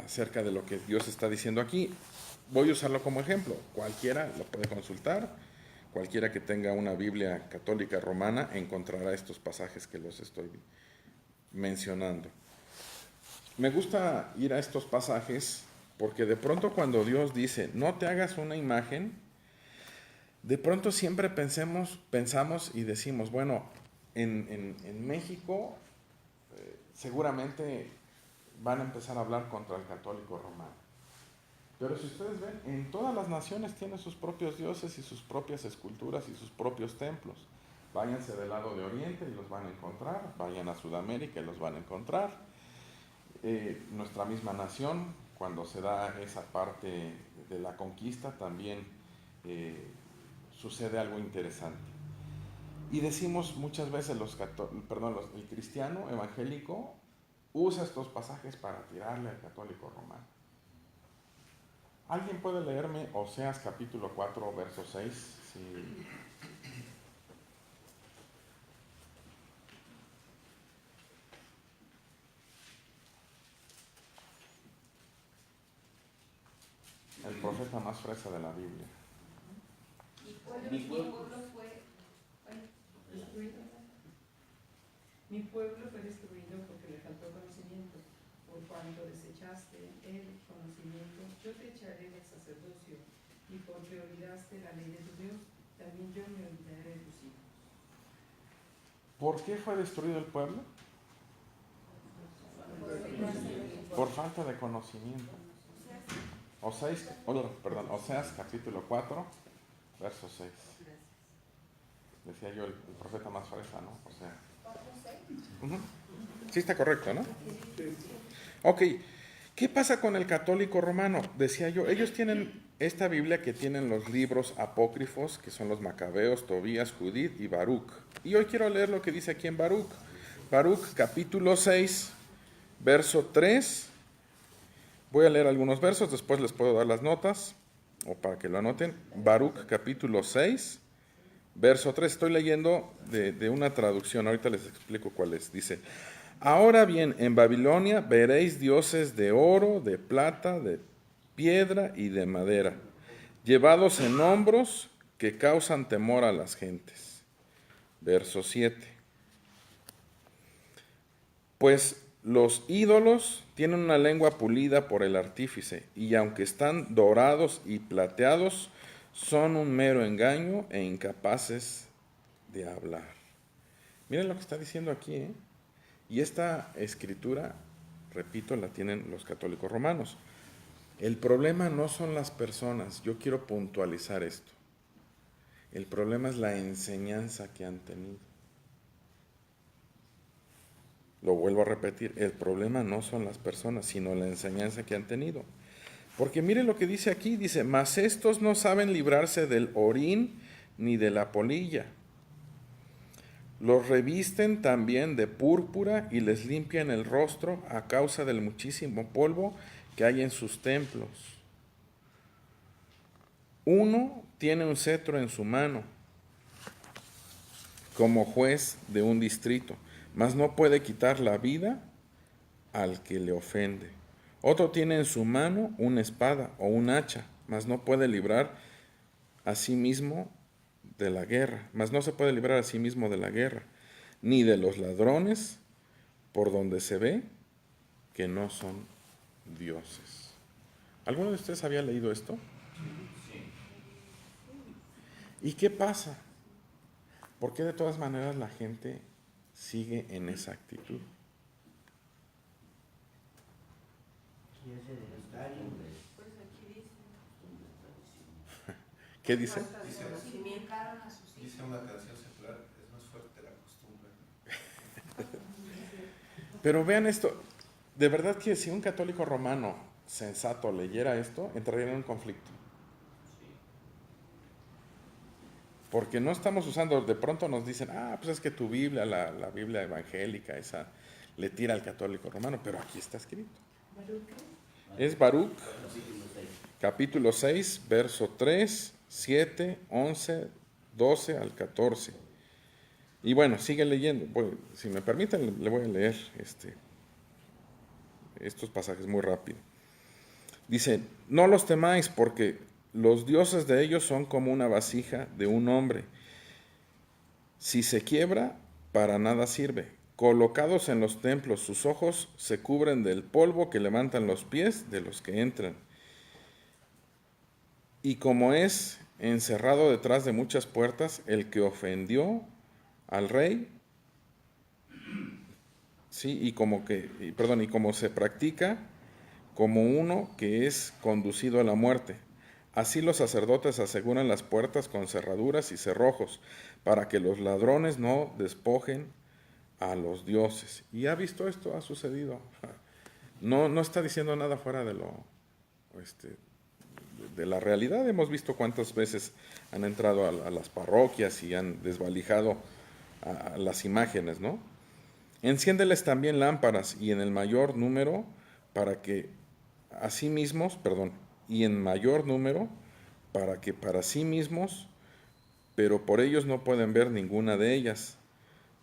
[SPEAKER 4] acerca de lo que Dios está diciendo aquí. Voy a usarlo como ejemplo. Cualquiera lo puede consultar. Cualquiera que tenga una Biblia católica romana encontrará estos pasajes que los estoy mencionando. Me gusta ir a estos pasajes porque de pronto cuando Dios dice, no te hagas una imagen, de pronto siempre pensamos y decimos, bueno, en México seguramente van a empezar a hablar contra el católico romano. Pero si ustedes ven, en todas las naciones tienen sus propios dioses y sus propias esculturas y sus propios templos. Váyanse del lado de Oriente y los van a encontrar, vayan a Sudamérica y los van a encontrar. Nuestra misma nación, cuando se da esa parte de la conquista, también sucede algo interesante. Y decimos muchas veces, el cristiano evangélico usa estos pasajes para tirarle al católico romano. ¿Alguien puede leerme Oseas capítulo 4, verso 6? Sí. El profeta más fresa de la Biblia.
[SPEAKER 10] Mi pueblo fue destruido. Mi pueblo fue destruido porque le faltó conocimiento. Por cuanto desechaste el conocimiento, yo te echaré del sacerdocio, y porque olvidaste la ley de tu Dios, también yo me olvidaré de tus hijos.
[SPEAKER 4] ¿Por qué fue destruido el pueblo? Por falta de conocimiento. Oseas capítulo 4, verso 6. Decía yo, el profeta más fresa, ¿no? Oseas. Sí está correcto, ¿no? Ok, ¿qué pasa con el católico romano? Decía yo, ellos tienen esta Biblia que tienen los libros apócrifos, que son los Macabeos, Tobías, Judith y Baruch. Y hoy quiero leer lo que dice aquí en Baruch. Baruch capítulo 6, verso 3. Voy a leer algunos versos, después les puedo dar las notas, o para que lo anoten. Baruch capítulo 6, verso 3. Estoy leyendo de una traducción, ahorita les explico cuál es. Dice, Ahora bien, en Babilonia veréis dioses de oro, de plata, de piedra y de madera, llevados en hombros que causan temor a las gentes. Verso 7. Pues los ídolos tienen una lengua pulida por el artífice, y aunque están dorados y plateados, son un mero engaño e incapaces de hablar. Miren lo que está diciendo aquí, ¿eh? Y esta escritura, repito, la tienen los católicos romanos. El problema no son las personas, yo quiero puntualizar esto. El problema es la enseñanza que han tenido. Lo vuelvo a repetir, el problema no son las personas, sino la enseñanza que han tenido. Porque miren lo que dice aquí, dice, mas estos no saben librarse del orín ni de la polilla. Los revisten también de púrpura y les limpian el rostro a causa del muchísimo polvo que hay en sus templos. Uno tiene un cetro en su mano como juez de un distrito, mas no puede quitar la vida al que le ofende. Otro tiene en su mano una espada o un hacha, mas no puede librar a sí mismo de la guerra, mas no se puede librar a sí mismo de la guerra, ni de los ladrones, por donde se ve que no son dioses. ¿Alguno de ustedes había leído esto? ¿Y qué pasa? ¿Por qué de todas maneras la gente sigue en esa actitud?
[SPEAKER 6] Pues aquí dice.
[SPEAKER 4] ¿Qué dice?
[SPEAKER 7] Dice una canción secular, es más fuerte la costumbre.
[SPEAKER 4] Pero vean esto, de verdad que si un católico romano sensato leyera esto, entraría en un conflicto. Porque no estamos usando, de pronto nos dicen, pues es que tu Biblia, la Biblia evangélica, esa le tira al católico romano, pero aquí está escrito. Es Baruch, capítulo 6, verso 3, 7, 11, 12 al 14. Y bueno, sigue leyendo. Si me permiten, le voy a leer estos pasajes muy rápido. Dice, no los temáis porque los dioses de ellos son como una vasija de un hombre. Si se quiebra, para nada sirve. Colocados en los templos, sus ojos se cubren del polvo que levantan los pies de los que entran. Y como es encerrado detrás de muchas puertas, el que ofendió al rey, sí, y como se practica como uno que es conducido a la muerte. Así los sacerdotes aseguran las puertas con cerraduras y cerrojos, para que los ladrones no despojen a los dioses. ¿Y ha visto esto? Ha sucedido. No está diciendo nada fuera de de la realidad. Hemos visto cuántas veces han entrado a las parroquias y han desvalijado a las imágenes, ¿no? Enciéndeles también lámparas y en mayor número para que para sí mismos, pero por ellos no pueden ver ninguna de ellas,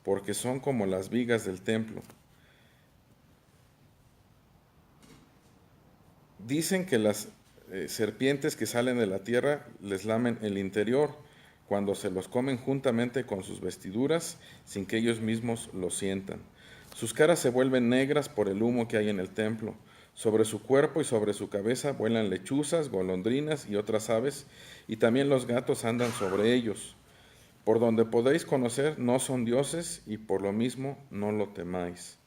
[SPEAKER 4] porque son como las vigas del templo. Dicen que las serpientes que salen de la tierra les lamen el interior cuando se los comen juntamente con sus vestiduras sin que ellos mismos lo sientan. Sus caras se vuelven negras por el humo que hay en el templo. Sobre su cuerpo y sobre su cabeza vuelan lechuzas, golondrinas y otras aves, y también los gatos andan sobre ellos. Por donde podéis conocer, no son dioses, y por lo mismo no lo temáis.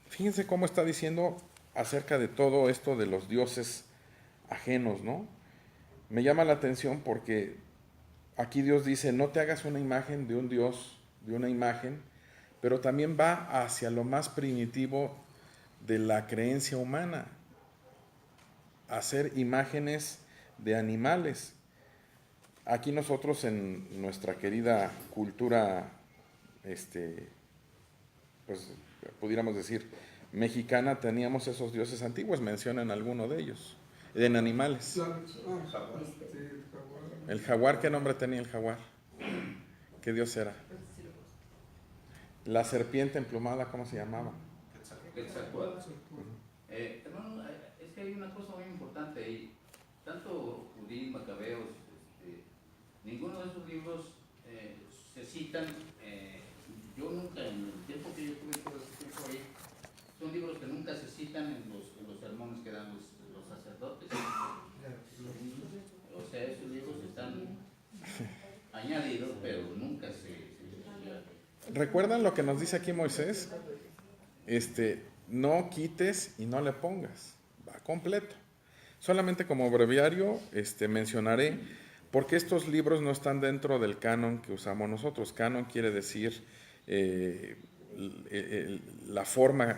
[SPEAKER 4] Fíjense cómo está diciendo acerca de todo esto de los dioses ajenos, ¿no? Me llama la atención porque aquí Dios dice, no te hagas una imagen de un dios, de una imagen, pero también va hacia lo más primitivo de la creencia humana, hacer imágenes de animales. Aquí nosotros en nuestra querida cultura, pues pudiéramos decir, mexicana, teníamos esos dioses antiguos, mencionan alguno de ellos, en animales. El jaguar, ¿qué nombre tenía el jaguar? ¿Qué dios era? La serpiente emplumada, ¿cómo se llamaba?
[SPEAKER 11] Quetzalcóatl. Hermano, es que hay una cosa muy importante ahí. Tanto Judí, Macabeos, ninguno de esos libros se citan. Yo nunca, en el tiempo que yo tuve todo ese tiempo ahí, son libros que nunca se citan en los sermones que dan los sacerdotes. O sea, esos libros están añadidos, pero nunca se
[SPEAKER 4] ¿Recuerdan lo que nos dice aquí Moisés? No quites y no le pongas, va completo. Solamente como breviario mencionaré por qué estos libros no están dentro del canon que usamos nosotros. Canon quiere decir la forma,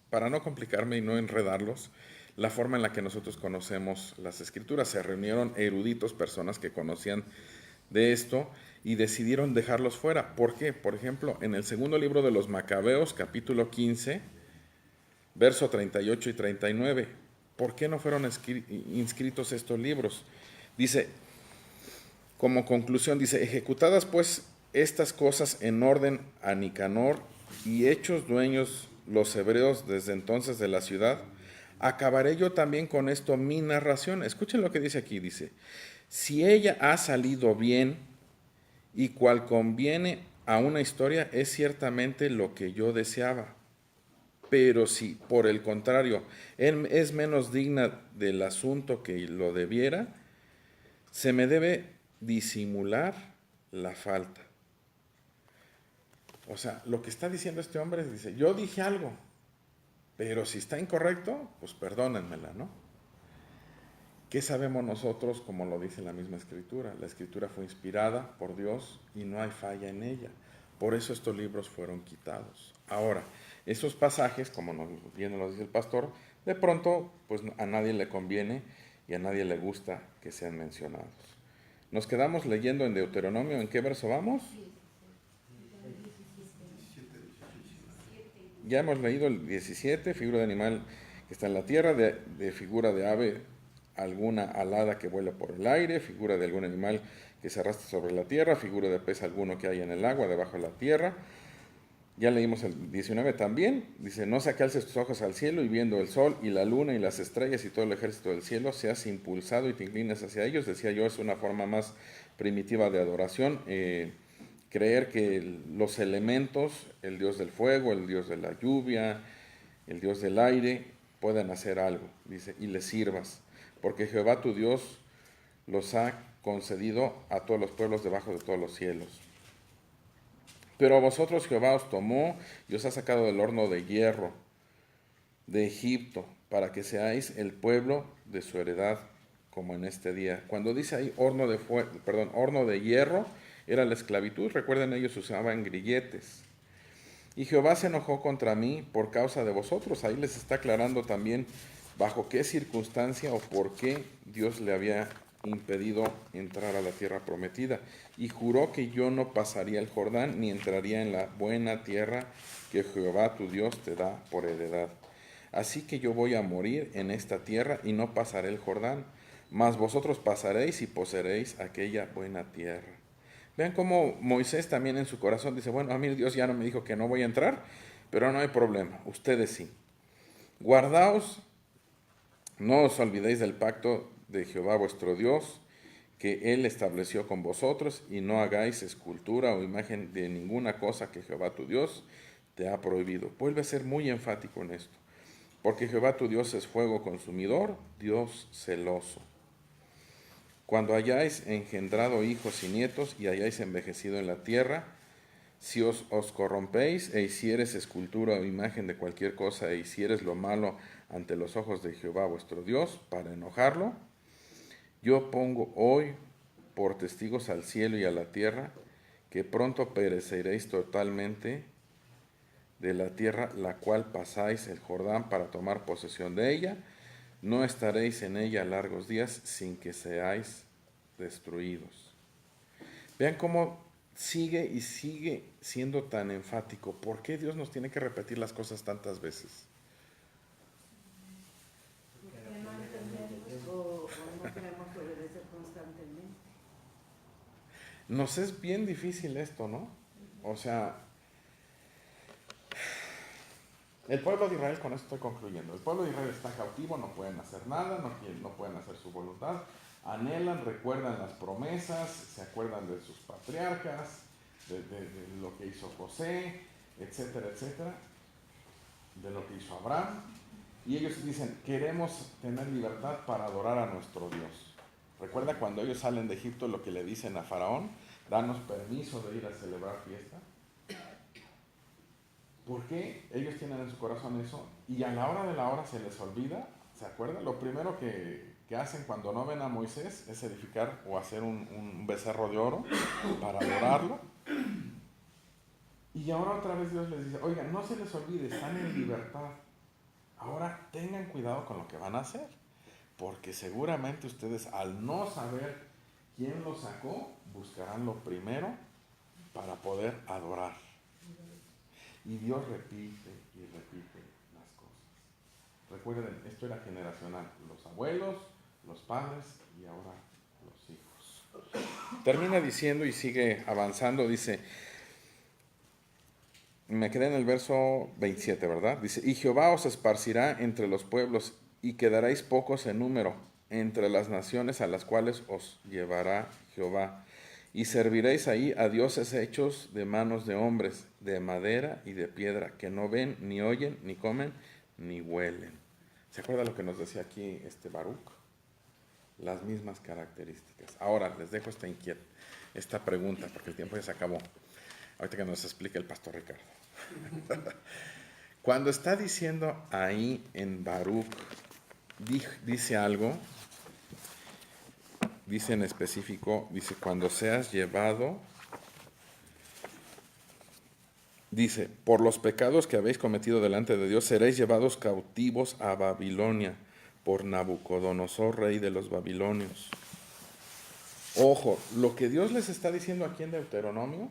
[SPEAKER 4] para no complicarme y no enredarlos, la forma en la que nosotros conocemos las escrituras. Se reunieron eruditos, personas que conocían de esto, y decidieron dejarlos fuera. ¿Por qué? Por ejemplo, en el segundo libro de los Macabeos, capítulo 15, verso 38 y 39, ¿por qué no fueron inscritos estos libros? Dice, como conclusión, dice, ejecutadas pues estas cosas en orden a Nicanor y hechos dueños los hebreos desde entonces de la ciudad, acabaré yo también con esto mi narración. Escuchen lo que dice aquí, dice, si ella ha salido bien y cual conviene a una historia, es ciertamente lo que yo deseaba. Pero si por el contrario es menos digna del asunto que lo debiera, se me debe disimular la falta. O sea, lo que está diciendo este hombre es, dice, yo dije algo, pero si está incorrecto, pues perdónenmela, ¿no? ¿Qué sabemos nosotros, como lo dice la misma Escritura? La Escritura fue inspirada por Dios y no hay falla en ella. Por eso estos libros fueron quitados. Ahora, esos pasajes, como bien nos dice el pastor, de pronto pues a nadie le conviene y a nadie le gusta que sean mencionados. Nos quedamos leyendo en Deuteronomio. ¿En qué verso vamos? Ya hemos leído el 17, figura de animal que está en la tierra, de figura de ave alguna alada que vuela por el aire, figura de algún animal que se arrastra sobre la tierra, figura de pez alguno que hay en el agua, debajo de la tierra. Ya leímos el 19 también, dice, no se alces tus ojos al cielo y viendo el sol y la luna y las estrellas y todo el ejército del cielo, seas impulsado y te inclines hacia ellos. Decía yo, es una forma más primitiva de adoración, creer que los elementos, el dios del fuego, el dios de la lluvia, el dios del aire, puedan hacer algo, dice, y les sirvas. Porque Jehová tu Dios los ha concedido a todos los pueblos debajo de todos los cielos. Pero a vosotros Jehová os tomó y os ha sacado del horno de hierro de Egipto, para que seáis el pueblo de su heredad, como en este día. Cuando dice ahí horno de hierro, era la esclavitud. Recuerden, ellos usaban grilletes. Y Jehová se enojó contra mí por causa de vosotros. Ahí les está aclarando también bajo qué circunstancia o por qué Dios le había impedido entrar a la tierra prometida. Y juró que yo no pasaría el Jordán ni entraría en la buena tierra que Jehová tu Dios te da por heredad. Así que yo voy a morir en esta tierra y no pasaré el Jordán, mas vosotros pasaréis y poseeréis aquella buena tierra. Vean cómo Moisés también en su corazón dice, bueno, a mí Dios ya no me dijo que no voy a entrar, pero no hay problema, ustedes sí. Guardaos, no os olvidéis del pacto de Jehová vuestro Dios, que Él estableció con vosotros, y no hagáis escultura o imagen de ninguna cosa que Jehová tu Dios te ha prohibido. Vuelve a ser muy enfático en esto, porque Jehová tu Dios es fuego consumidor, Dios celoso. Cuando hayáis engendrado hijos y nietos y hayáis envejecido en la tierra, si os corrompéis e hicieres escultura o imagen de cualquier cosa e hicieres lo malo ante los ojos de Jehová vuestro Dios para enojarlo, yo pongo hoy por testigos al cielo y a la tierra que pronto pereceréis totalmente de la tierra la cual pasáis el Jordán para tomar posesión de ella. No estaréis en ella largos días sin que seáis destruidos. Vean cómo sigue y sigue siendo tan enfático. ¿Por qué Dios nos tiene que repetir las cosas tantas veces?
[SPEAKER 8] Porque no entendemos o no queremos obedecer constantemente.
[SPEAKER 4] Nos es bien difícil esto, ¿no? O sea, El pueblo de Israel, con esto estoy concluyendo, el pueblo de Israel está cautivo, no pueden hacer nada, no pueden hacer su voluntad, anhelan, recuerdan las promesas, se acuerdan de sus patriarcas, de lo que hizo José, etcétera, etcétera, de lo que hizo Abraham, y ellos dicen, queremos tener libertad para adorar a nuestro Dios. Recuerda cuando ellos salen de Egipto lo que le dicen a Faraón, danos permiso de ir a celebrar fiesta. ¿Por qué ellos tienen en su corazón eso? Y a la hora de la hora se les olvida, ¿se acuerdan? Lo primero que hacen cuando no ven a Moisés es edificar o hacer un becerro de oro para adorarlo. Y ahora otra vez Dios les dice, oigan, no se les olvide, están en libertad. Ahora tengan cuidado con lo que van a hacer, porque seguramente ustedes al no saber quién los sacó, buscarán lo primero para poder adorar. Y Dios repite y repite las cosas. Recuerden, esto era generacional. Los abuelos, los padres y ahora los hijos. Termina diciendo y sigue avanzando, dice, me quedé en el verso 27, ¿verdad? Dice, y Jehová os esparcirá entre los pueblos y quedaréis pocos en número entre las naciones a las cuales os llevará Jehová. Y serviréis ahí a dioses hechos de manos de hombres, de madera y de piedra, que no ven, ni oyen, ni comen, ni huelen. ¿Se acuerda lo que nos decía aquí Baruch? Las mismas características. Ahora les dejo esta pregunta, porque el tiempo ya se acabó. Ahorita que nos explique el pastor Ricardo. Cuando está diciendo ahí en Baruch, dice algo. Dice en específico, dice, cuando seas llevado, dice, por los pecados que habéis cometido delante de Dios, seréis llevados cautivos a Babilonia por Nabucodonosor, rey de los babilonios. Ojo, lo que Dios les está diciendo aquí en Deuteronomio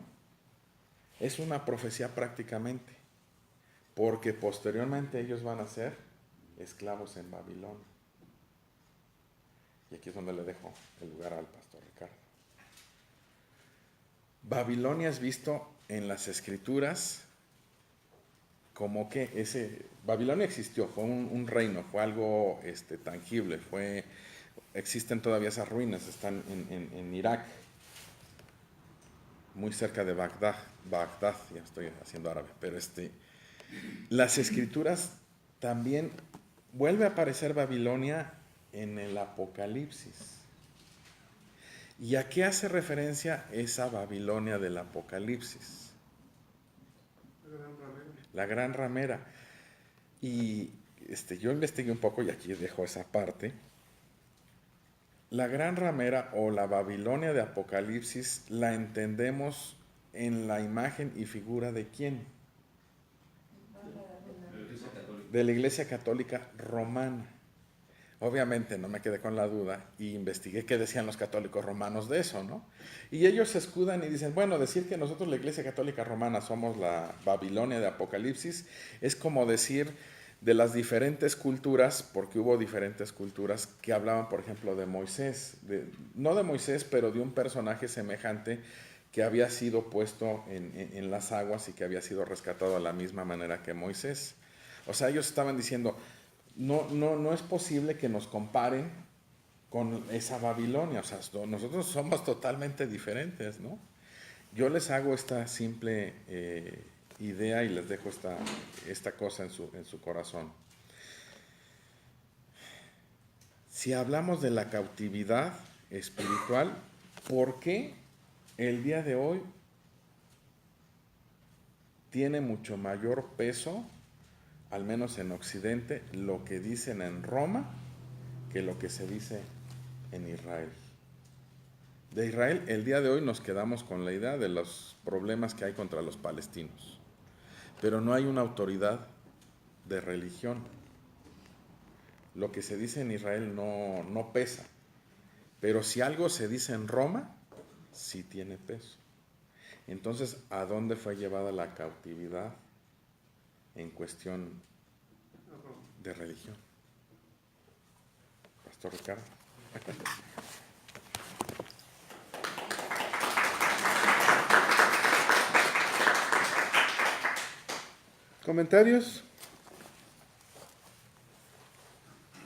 [SPEAKER 4] es una profecía prácticamente, porque posteriormente ellos van a ser esclavos en Babilonia. Y aquí es donde le dejo el lugar al pastor Ricardo. Babilonia es visto en las escrituras como que Babilonia existió, fue un reino, fue algo tangible, existen todavía esas ruinas, están en Irak, muy cerca de Bagdad, ya estoy haciendo árabe, pero las escrituras también vuelve a aparecer Babilonia en el Apocalipsis. ¿Y a qué hace referencia esa Babilonia del Apocalipsis? La gran ramera. Y yo investigué un poco y aquí dejo esa parte. La gran ramera o la Babilonia de Apocalipsis la entendemos en la imagen y figura de ¿quién? De la Iglesia Católica Romana. Obviamente no me quedé con la duda y investigué qué decían los católicos romanos de eso, ¿no? Y ellos se escudan y dicen, bueno, decir que nosotros la Iglesia Católica Romana somos la Babilonia de Apocalipsis es como decir de las diferentes culturas, porque hubo diferentes culturas que hablaban, por ejemplo, de Moisés, no de Moisés, pero de un personaje semejante que había sido puesto en las aguas y que había sido rescatado de la misma manera que Moisés. O sea, ellos estaban diciendo, no es posible que nos comparen con esa Babilonia, o sea, nosotros somos totalmente diferentes, ¿no? Yo les hago esta simple idea y les dejo esta cosa en su corazón. Si hablamos de la cautividad espiritual, ¿por qué el día de hoy tiene mucho mayor peso, al menos en Occidente, lo que dicen en Roma que lo que se dice en Israel? De Israel, el día de hoy nos quedamos con la idea de los problemas que hay contra los palestinos, pero no hay una autoridad de religión. Lo que se dice en Israel no pesa, pero si algo se dice en Roma, sí tiene peso. Entonces, ¿a dónde fue llevada la cautividad en cuestión de religión? Pastor Ricardo.
[SPEAKER 1] ¿Comentarios?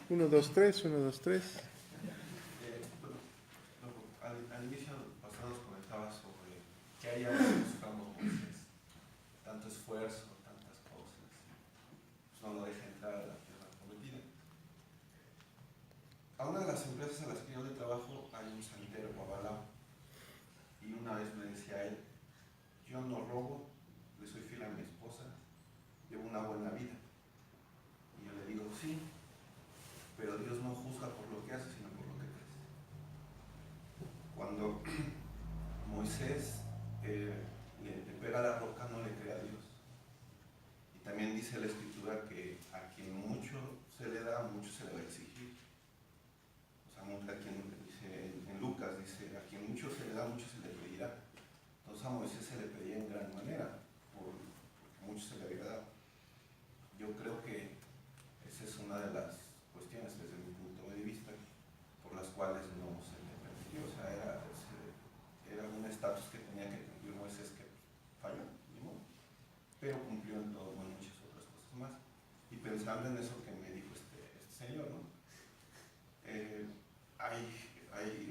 [SPEAKER 1] 1, 2, 3, 1, 2, 3.
[SPEAKER 7] Al inicio, pastor nos comentaba sobre que hay algo buscando Moisés, tanto esfuerzo, tantas cosas, pues no lo deja entrar a la tierra prometida. A una de las empresas a las que yo le trabajo hay un santero Guabalao, y una vez me decía él: yo no robo, le soy fiel a mi esposa, llevo una buena vida. Y yo le digo: sí, pero Dios no juzga por lo que haces, sino por lo que crees. Cuando Moisés le pega a la roca, no le cree a Dios. Y también dice la Escritura que a quien mucho se le da, mucho se le va a exigir. O sea, a quien dice, en Lucas dice: a quien mucho se le da, mucho se le pedirá. Entonces a Moisés se le pedía en gran manera, porque mucho se le había dado. Yo creo que esa es una de las cuestiones, desde mi punto de vista, por las cuales no se le permitió. O sea, era un estatus que tenía que cumplir Moisés, que falló, ¿no? Pero cumplió en todo, en muchas otras cosas más. Y pensando en eso que me dijo este señor, ¿no?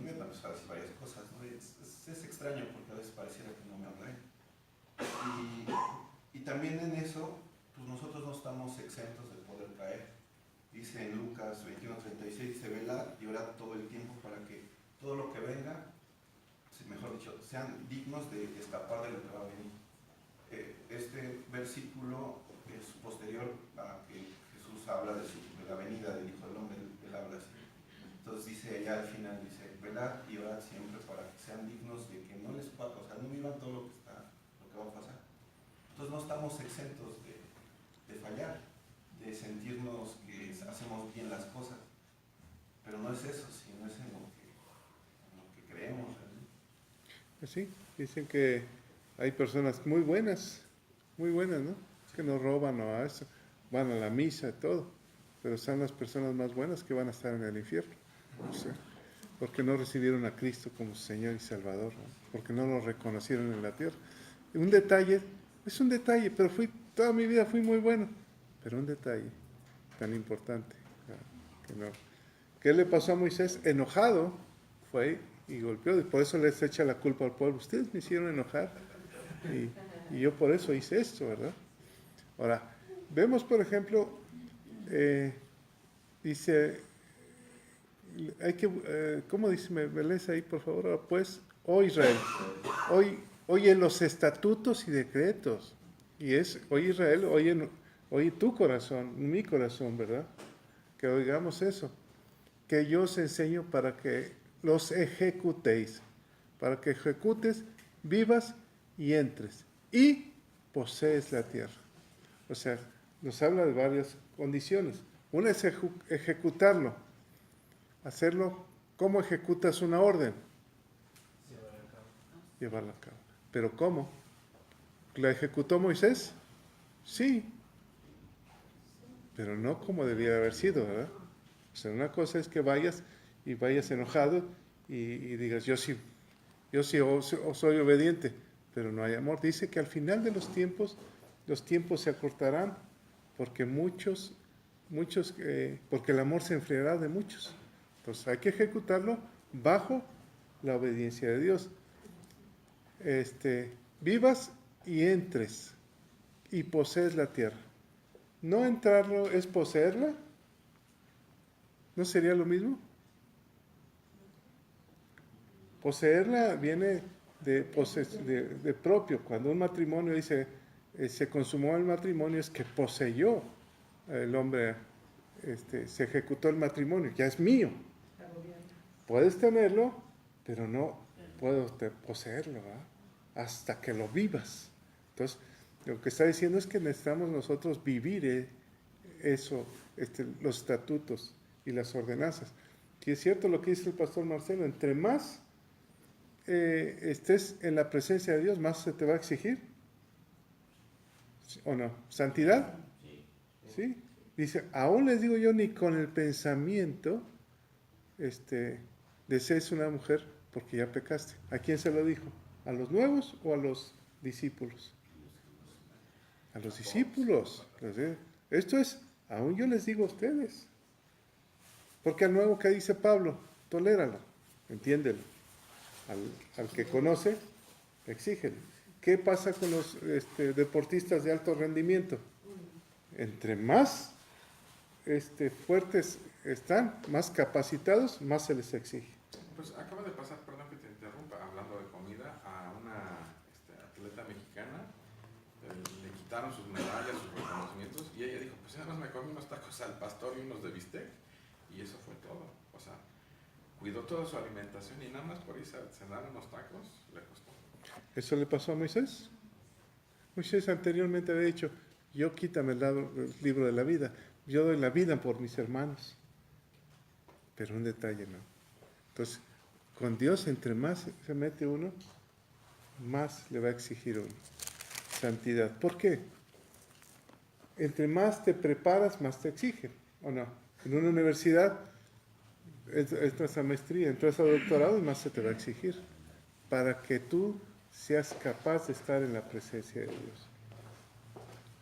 [SPEAKER 7] Bueno, pues, ahora sí, varias cosas, ¿no? Es extraño porque a veces pareciera que no me habla él. Y también en eso, pues nosotros no estamos exentos de poder caer. Dice en Lucas 21:36, dice: velad y orad todo el tiempo para que todo lo que venga, mejor dicho, sean dignos de escapar de lo que va a venir. Este versículo es posterior a que Jesús habla de la venida del Hijo del Hombre. Él habla así. Entonces dice allá al final, dice: velad y orad siempre para que sean dignos de que no les pase, o sea, no vivan todo lo que va a pasar. Entonces no estamos exentos de fallar, de sentirnos que hacemos bien las cosas. Pero no es eso, sino es en lo que creemos.
[SPEAKER 1] Pues sí, dicen que hay personas muy buenas, ¿no? Que no roban o a eso, van a la misa y todo, pero son las personas más buenas que van a estar en el infierno. O sea, porque no recibieron a Cristo como Señor y Salvador, ¿no? Porque no lo reconocieron en la tierra. Un detalle, es un detalle, pero toda mi vida fui muy bueno, pero un detalle tan importante, que no. ¿Qué le pasó a Moisés? Enojado fue y golpeó, y por eso les echa la culpa al pueblo. Ustedes me hicieron enojar y yo por eso hice esto, ¿verdad? Ahora, vemos por ejemplo, dice, hay que, ¿cómo dice? ¿Me lees ahí por favor? Ahora, pues, oh Israel, oye los estatutos y decretos, y es, oye Israel, oye tu corazón, mi corazón, ¿verdad? Que oigamos eso, que yo os enseño para que los ejecutéis, para que ejecutes, vivas y entres, y posees la tierra. O sea, nos habla de varias condiciones. Una es ejecutarlo, hacerlo. ¿Cómo ejecutas una orden? Llevarla a cabo. ¿Pero cómo? ¿La ejecutó Moisés? Sí, pero no como debía haber sido, ¿verdad? O sea, una cosa es que vayas enojado y digas: yo sí soy obediente, pero no hay amor. Dice que al final de los tiempos se acortarán porque porque el amor se enfriará de muchos. Entonces hay que ejecutarlo bajo la obediencia de Dios. Vivas y entres y posees la tierra. No entrarlo es poseerla. ¿No sería lo mismo? Poseerla viene de propio. Cuando un matrimonio dice se consumó el matrimonio, es que poseyó el hombre, se ejecutó el matrimonio, ya es mío. Puedes tenerlo, pero no puedo poseerlo, ¿verdad? Hasta que lo vivas. Entonces, lo que está diciendo es que necesitamos nosotros vivir eso, los estatutos y las ordenanzas. Y es cierto lo que dice el pastor Marcelo: entre más estés en la presencia de Dios, más se te va a exigir. ¿O no? ¿Santidad? Sí. Dice: aún les digo yo, ni con el pensamiento desees una mujer, porque ya pecaste. ¿A quién se lo dijo? ¿A los nuevos o a los discípulos? A los discípulos. Esto es, aún yo les digo a ustedes. Porque al nuevo que dice Pablo, toléralo, entiéndelo. Al que conoce, exígele. ¿Qué pasa con los deportistas de alto rendimiento? Entre más fuertes están, más capacitados, más se les exige.
[SPEAKER 4] Pues acaba de pasar, perdón que te interrumpa, hablando de comida, a una atleta mexicana, le quitaron sus medallas, sus reconocimientos, y ella dijo, pues nada más me comí unos tacos al pastor y unos de bistec, y eso fue todo. O sea, cuidó toda su alimentación y nada más por irse a cenar unos tacos le costó.
[SPEAKER 1] ¿Eso le pasó a Moisés? Moisés anteriormente había dicho, yo quítame el libro de la vida, yo doy la vida por mis hermanos. Pero un detalle, ¿no? Entonces, con Dios, entre más se mete uno, más le va a exigir uno santidad. ¿Por qué? Entre más te preparas, más te exigen, ¿o no? En una universidad, entras a maestría, entras a doctorado y más se te va a exigir para que tú seas capaz de estar en la presencia de Dios.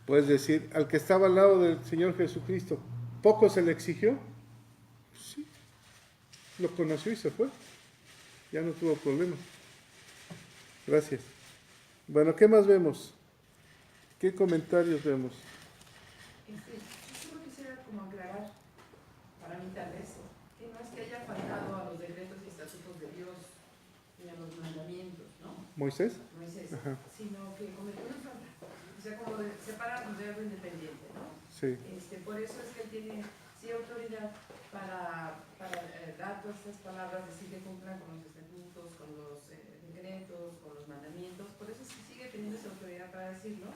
[SPEAKER 1] Puedes decir, al que estaba al lado del Señor Jesucristo, ¿poco se le exigió? Sí, lo conoció y se fue. Ya no tuvo problema. Gracias. Bueno, ¿qué más vemos? ¿Qué comentarios vemos?
[SPEAKER 10] Yo solo quisiera como aclarar, para mí tal vez, que no es que haya faltado a los decretos y estatutos de Dios ni a los mandamientos, ¿no?
[SPEAKER 1] ¿Moisés?
[SPEAKER 10] Moisés,
[SPEAKER 1] Ajá.
[SPEAKER 10] sino que cometió una falta. O sea, como de separarnos de algo independiente, ¿no?
[SPEAKER 1] Sí.
[SPEAKER 10] Por eso es que él tiene sí autoridad para dar todas estas palabras, decir que cumplan con los estatutos, con los decretos, con los mandamientos. Por eso sí sigue teniendo esa autoridad para decirlo.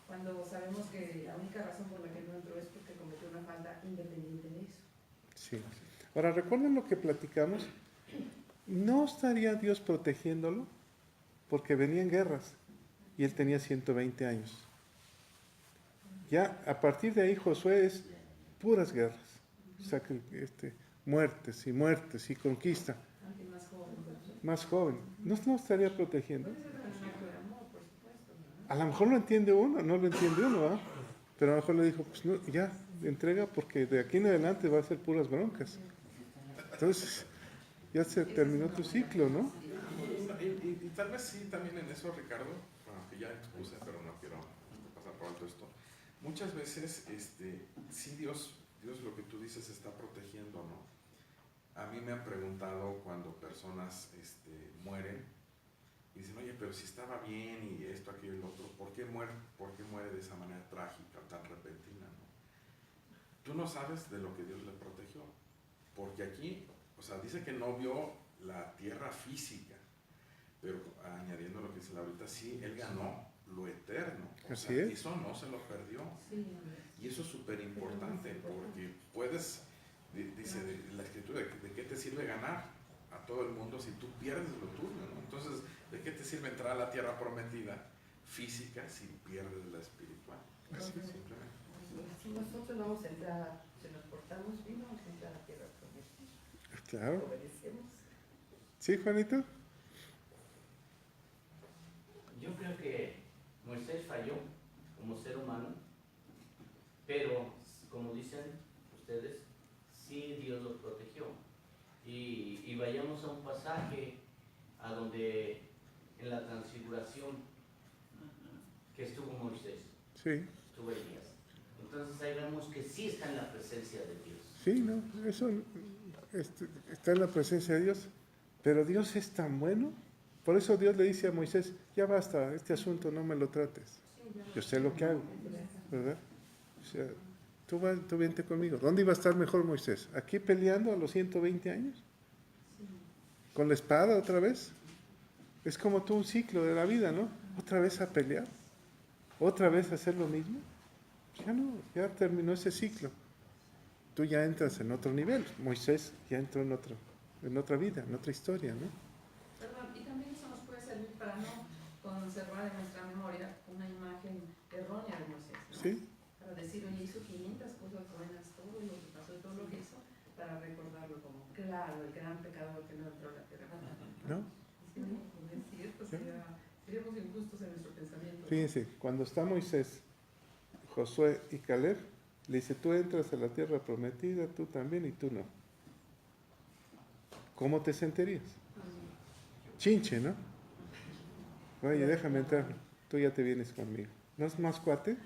[SPEAKER 10] Cuando sabemos que la única razón por la que no entró es porque cometió una falta independiente de eso.
[SPEAKER 1] Sí. Ahora, ¿recuerdan lo que platicamos? ¿No estaría Dios protegiéndolo? Porque venían guerras y él tenía 120 años. Ya a partir de ahí Josué es puras guerras, muertes y conquista.
[SPEAKER 10] Aunque más joven, ¿verdad?
[SPEAKER 1] Más joven. ¿No estaría protegiendo?
[SPEAKER 10] Puede ser también un acto de amor, por supuesto, ¿no?
[SPEAKER 1] A lo mejor lo entiende uno, no lo entiende uno, ¿ah? Pero a lo mejor le dijo, pues no, ya, entrega porque de aquí en adelante va a ser puras broncas. Entonces, ya se terminó tu ciclo, ¿no?
[SPEAKER 4] Y tal vez sí, también en eso, Ricardo, bueno, que ya expuse, pero no quiero pasar por alto esto. Muchas veces, sí, Dios lo que tú dices está protegiendo, ¿no? A mí me han preguntado cuando personas mueren y dicen, oye, pero si estaba bien y esto, aquello y lo otro, ¿por qué muere de esa manera trágica, tan repentina, ¿no? Tú no sabes de lo que Dios le protegió, porque aquí, o sea, dice que no vio la tierra física, pero añadiendo lo que dice Laurita, sí, él ganó lo eterno.
[SPEAKER 1] Así es.
[SPEAKER 4] Eso no se lo perdió.
[SPEAKER 10] Sí,
[SPEAKER 4] Y eso es súper importante porque puedes, dice la escritura, ¿de qué te sirve ganar a todo el mundo si tú pierdes lo tuyo, ¿no? Entonces, ¿de qué te sirve entrar a la tierra prometida física si pierdes la espiritual? Así simplemente.
[SPEAKER 9] Si nosotros vamos a entrar, si nos portamos bien, vamos a entrar a la tierra prometida.
[SPEAKER 1] Claro.
[SPEAKER 9] Obedecemos.
[SPEAKER 1] ¿Sí, Juanito?
[SPEAKER 11] Yo creo que Moisés falló como ser humano, pero como dicen ustedes, sí Dios lo protegió. Y vayamos a un pasaje a donde en la transfiguración que estuvo Moisés,
[SPEAKER 1] Sí.
[SPEAKER 11] estuvo Elías. Entonces ahí vemos que sí está en la presencia de Dios.
[SPEAKER 1] Sí, no, eso está en la presencia de Dios. Pero Dios es tan bueno. Por eso Dios le dice a Moisés, ya basta, este asunto no me lo trates. Yo sé lo que hago, ¿verdad? O sea, tú vente conmigo. ¿Dónde iba a estar mejor Moisés? ¿Aquí peleando a los 120 años? ¿Con la espada otra vez? Es como todo un ciclo de la vida, ¿no? ¿Otra vez a pelear? ¿Otra vez a hacer lo mismo? Ya no, ya terminó ese ciclo. Tú ya entras en otro nivel. Moisés ya entró en otra vida, en otra historia, ¿no?
[SPEAKER 10] Perdón, y también eso nos puede servir para no conservar en nuestra memoria una imagen errónea de Moisés, ¿no?
[SPEAKER 1] Sí.
[SPEAKER 10] Para decir, oye, hizo 500 cosas buenas, todo lo que pasó, todo lo que hizo, para recordarlo como, claro, el gran pecador que no entró a la tierra.
[SPEAKER 1] ¿No?
[SPEAKER 10] Sí, no es cierto, seríamos injustos en nuestro pensamiento.
[SPEAKER 1] Fíjense, cuando está Moisés, Josué y Caleb, Le dice, tú entras a la tierra prometida, tú también y tú no. ¿Cómo te sentirías? Chinche, ¿no? Oye, déjame entrar, tú ya te vienes conmigo. ¿No es más cuate?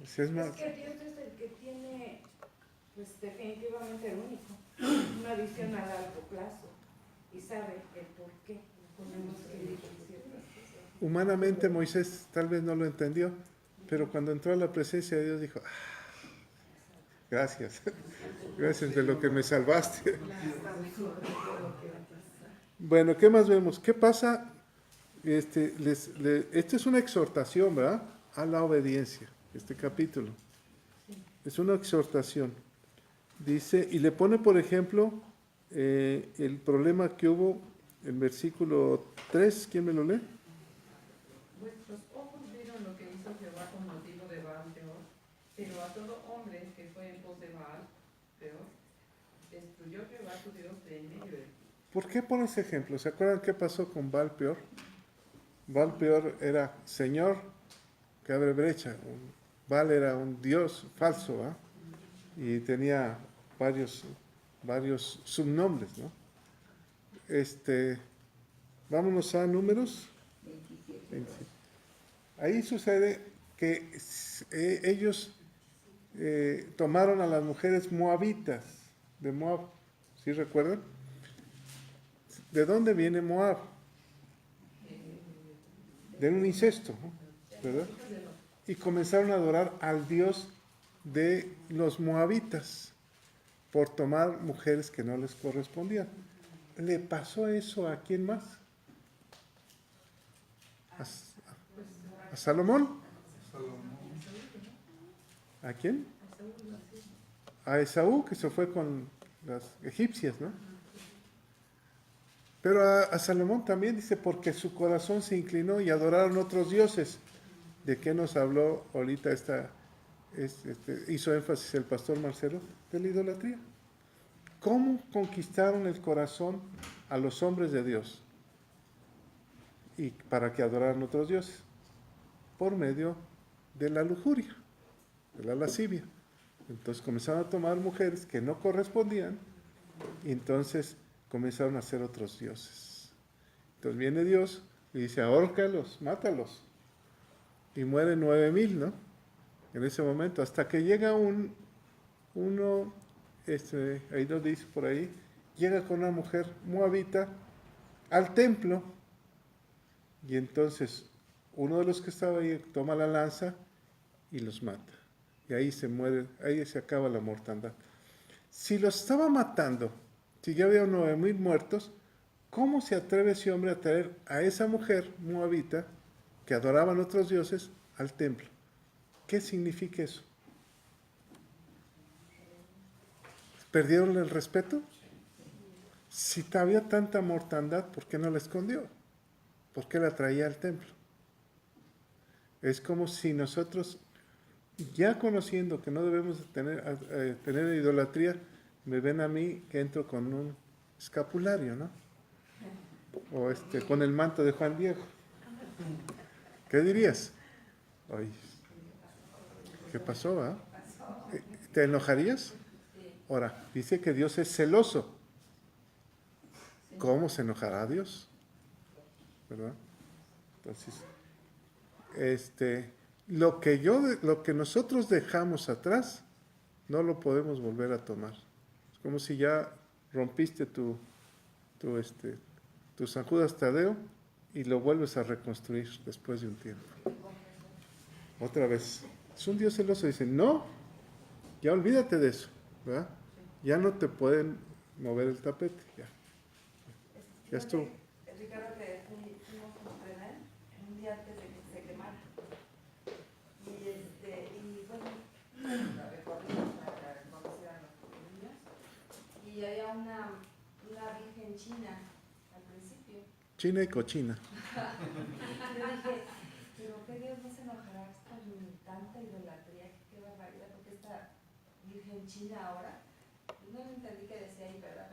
[SPEAKER 1] Si es más...
[SPEAKER 8] Es que Dios es el que tiene, pues definitivamente el único, una visión a largo plazo y sabe el por qué tenemos que vivir ciertas cosas.
[SPEAKER 1] Humanamente Moisés tal vez no lo entendió, pero cuando entró a la presencia de Dios dijo, gracias, gracias de lo que me salvaste. Bueno, ¿qué más vemos? ¿Qué pasa? Esta es una exhortación, ¿verdad? A la obediencia, este capítulo. Es una exhortación. Dice, y le pone, por ejemplo, el problema que hubo en versículo 3. ¿Quién me lo lee?
[SPEAKER 10] Vuestros ojos vieron lo que hizo Jehová con motivo de Baal Peor, pero a todo hombre que fue en pos de Baal Peor, destruyó Jehová tu Dios de en medio de ti.
[SPEAKER 1] ¿Por qué pone ese ejemplo? ¿Se acuerdan qué pasó con Baal Peor? Baal Peor era Señor que abre brecha. Baal era un dios falso, ¿verdad? Y tenía varios subnombres, ¿no? Vámonos a Números 27. Ahí sucede que ellos tomaron a las mujeres moabitas de Moab. ¿Sí recuerdan? ¿De dónde viene Moab? De un incesto, ¿no? ¿Verdad? Y comenzaron a adorar al dios de los moabitas por tomar mujeres que no les correspondían. ¿Le pasó eso a quién más? ¿A Salomón? ¿A quién? A Esaú, que se fue con las egipcias, ¿no? Pero a Salomón también dice, porque su corazón se inclinó y adoraron otros dioses. ¿De qué nos habló ahorita hizo énfasis el pastor Marcelo? De la idolatría. ¿Cómo conquistaron el corazón a los hombres de Dios? ¿Y para que adoraran otros dioses? Por medio de la lujuria, de la lascivia. Entonces comenzaron a tomar mujeres que no correspondían y entonces comenzaron a hacer otros dioses. Entonces viene Dios y dice, ahórcalos, mátalos. Y mueren 9,000, ¿no? En ese momento, hasta que llega uno, ahí lo dice por ahí, llega con una mujer moabita al templo y entonces uno de los que estaba ahí toma la lanza y los mata. Y ahí se muere, ahí se acaba la mortandad. Si los estaba matando, si ya había 9,000 muertos, ¿cómo se atreve ese hombre a traer a esa mujer moabita que adoraban otros dioses al templo? ¿Qué significa eso? ¿Perdieron el respeto? Si había tanta mortandad, ¿por qué no la escondió? ¿Por qué la traía al templo? Es como si nosotros, ya conociendo que no debemos tener idolatría, me ven a mí que entro con un escapulario, ¿no? O con el manto de Juan Diego. ¿Qué dirías? Oye, ¿qué pasó? ¿Ah? ¿Te enojarías? Ahora, dice que Dios es celoso. ¿Cómo se enojará Dios? ¿Verdad? Entonces, lo que nosotros dejamos atrás, no lo podemos volver a tomar. Es como si ya rompiste tu San Judas Tadeo y lo vuelves a reconstruir después de un tiempo. Otra vez. Es un Dios celoso. Dice, no, ya olvídate de eso, ¿verdad? Ya no te pueden mover el tapete. Ya estuvo.
[SPEAKER 6] Ricardo, que fuimos con René un día antes de que se quemara. Y bueno, la recorrimos para conocer a los niños. Y había una virgen china al principio.
[SPEAKER 1] China y cochina.
[SPEAKER 6] Yo dije, pero que Dios no se enojará con tanta idolatría, qué barbaridad, porque esta virgen china ahora, no entendí qué decía ahí, ¿verdad?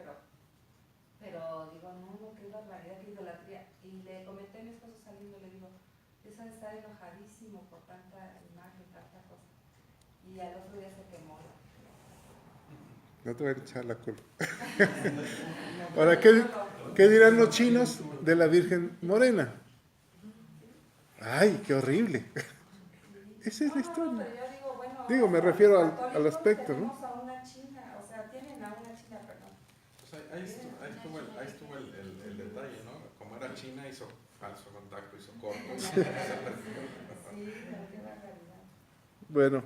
[SPEAKER 6] Pero digo, no, qué barbaridad, qué idolatría. Y le comenté a mi esposo saliendo, le digo, eso de estar enojadísimo por tanta imagen, tanta cosa.
[SPEAKER 8] y al otro día se quemó.
[SPEAKER 1] No te voy a echar la culpa. Ahora, ¿qué dirán los chinos de la Virgen Morena? ¡Ay, qué horrible! Esa es la historia.
[SPEAKER 8] Pero yo digo, bueno,
[SPEAKER 1] Digo, me refiero al
[SPEAKER 8] católicos
[SPEAKER 1] aspecto, ¿no?
[SPEAKER 8] tenemos a una china, o sea, tienen a una china, perdón.
[SPEAKER 4] Pues ahí estuvo el detalle, ¿no? Como era China, hizo falso contacto, hizo corto.
[SPEAKER 8] Sí, pero qué barbaridad.
[SPEAKER 1] Bueno,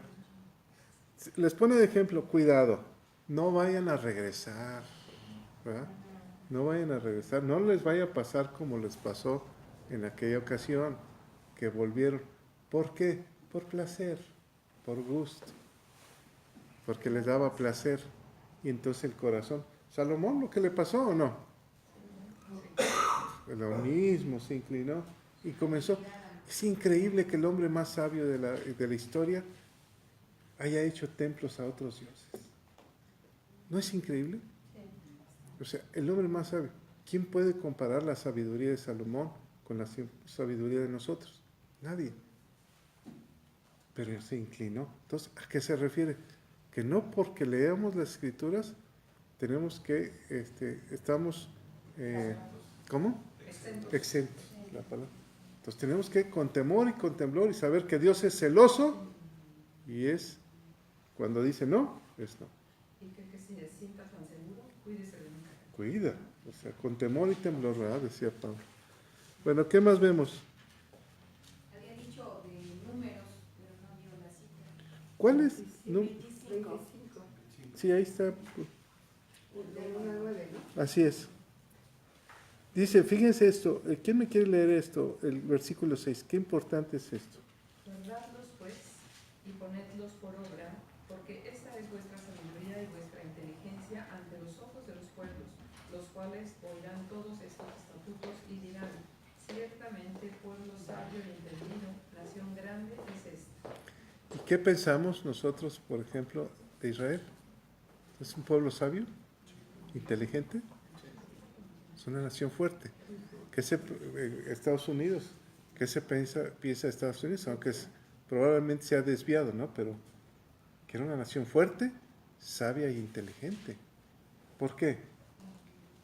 [SPEAKER 1] les pone de ejemplo, cuidado, no vayan a regresar, ¿verdad? No vayan a regresar, no les vaya a pasar como les pasó en aquella ocasión, que volvieron. ¿Por qué? Por placer, por gusto, porque les daba placer, y entonces el corazón. ¿Salomón lo que le pasó o no? Lo mismo, se inclinó y comenzó. Es increíble que el hombre más sabio de la historia haya hecho templos a otros dioses. ¿No es increíble? O sea, el hombre más sabio. ¿Quién puede comparar la sabiduría de Salomón con la sabiduría de nosotros? Nadie. Pero él se inclinó. Entonces, ¿a qué se refiere? Que no porque leamos las escrituras tenemos que, estamos, ¿cómo? Exentos. La palabra. Entonces tenemos que con temor y con temblor y saber que Dios es celoso y es, cuando dice no, es no.
[SPEAKER 10] Y que si se sienta tan seguro, cuídese de nunca.
[SPEAKER 1] Cuida, o sea, con temor y temblor, ¿verdad? Decía Pablo. Bueno, ¿qué más vemos?
[SPEAKER 8] Había dicho de números, pero no dio la cita.
[SPEAKER 1] ¿Cuál es? No,
[SPEAKER 6] 25.
[SPEAKER 1] sí, ahí está.
[SPEAKER 9] De 1 a 9, ¿no?
[SPEAKER 1] Así es. Dice, fíjense esto, ¿quién me quiere leer esto? El versículo 6, qué importante es esto.
[SPEAKER 10] Guardadlos pues y ponedlos por obra, porque esta es vuestra sabiduría y vuestra inteligencia ante los ojos de los pueblos, los cuales oirán todos estos estatutos y dirán, ciertamente pueblo sabio y entendido, nación grande es esta.
[SPEAKER 1] ¿Y qué pensamos nosotros, por ejemplo, de Israel? ¿Es un pueblo sabio? ¿Inteligente? Es una nación fuerte. ¿Qué se, Estados Unidos? ¿Qué se piensa de Estados Unidos? Aunque probablemente se ha desviado, ¿no? Pero que era una nación fuerte, sabia e inteligente. ¿Por qué?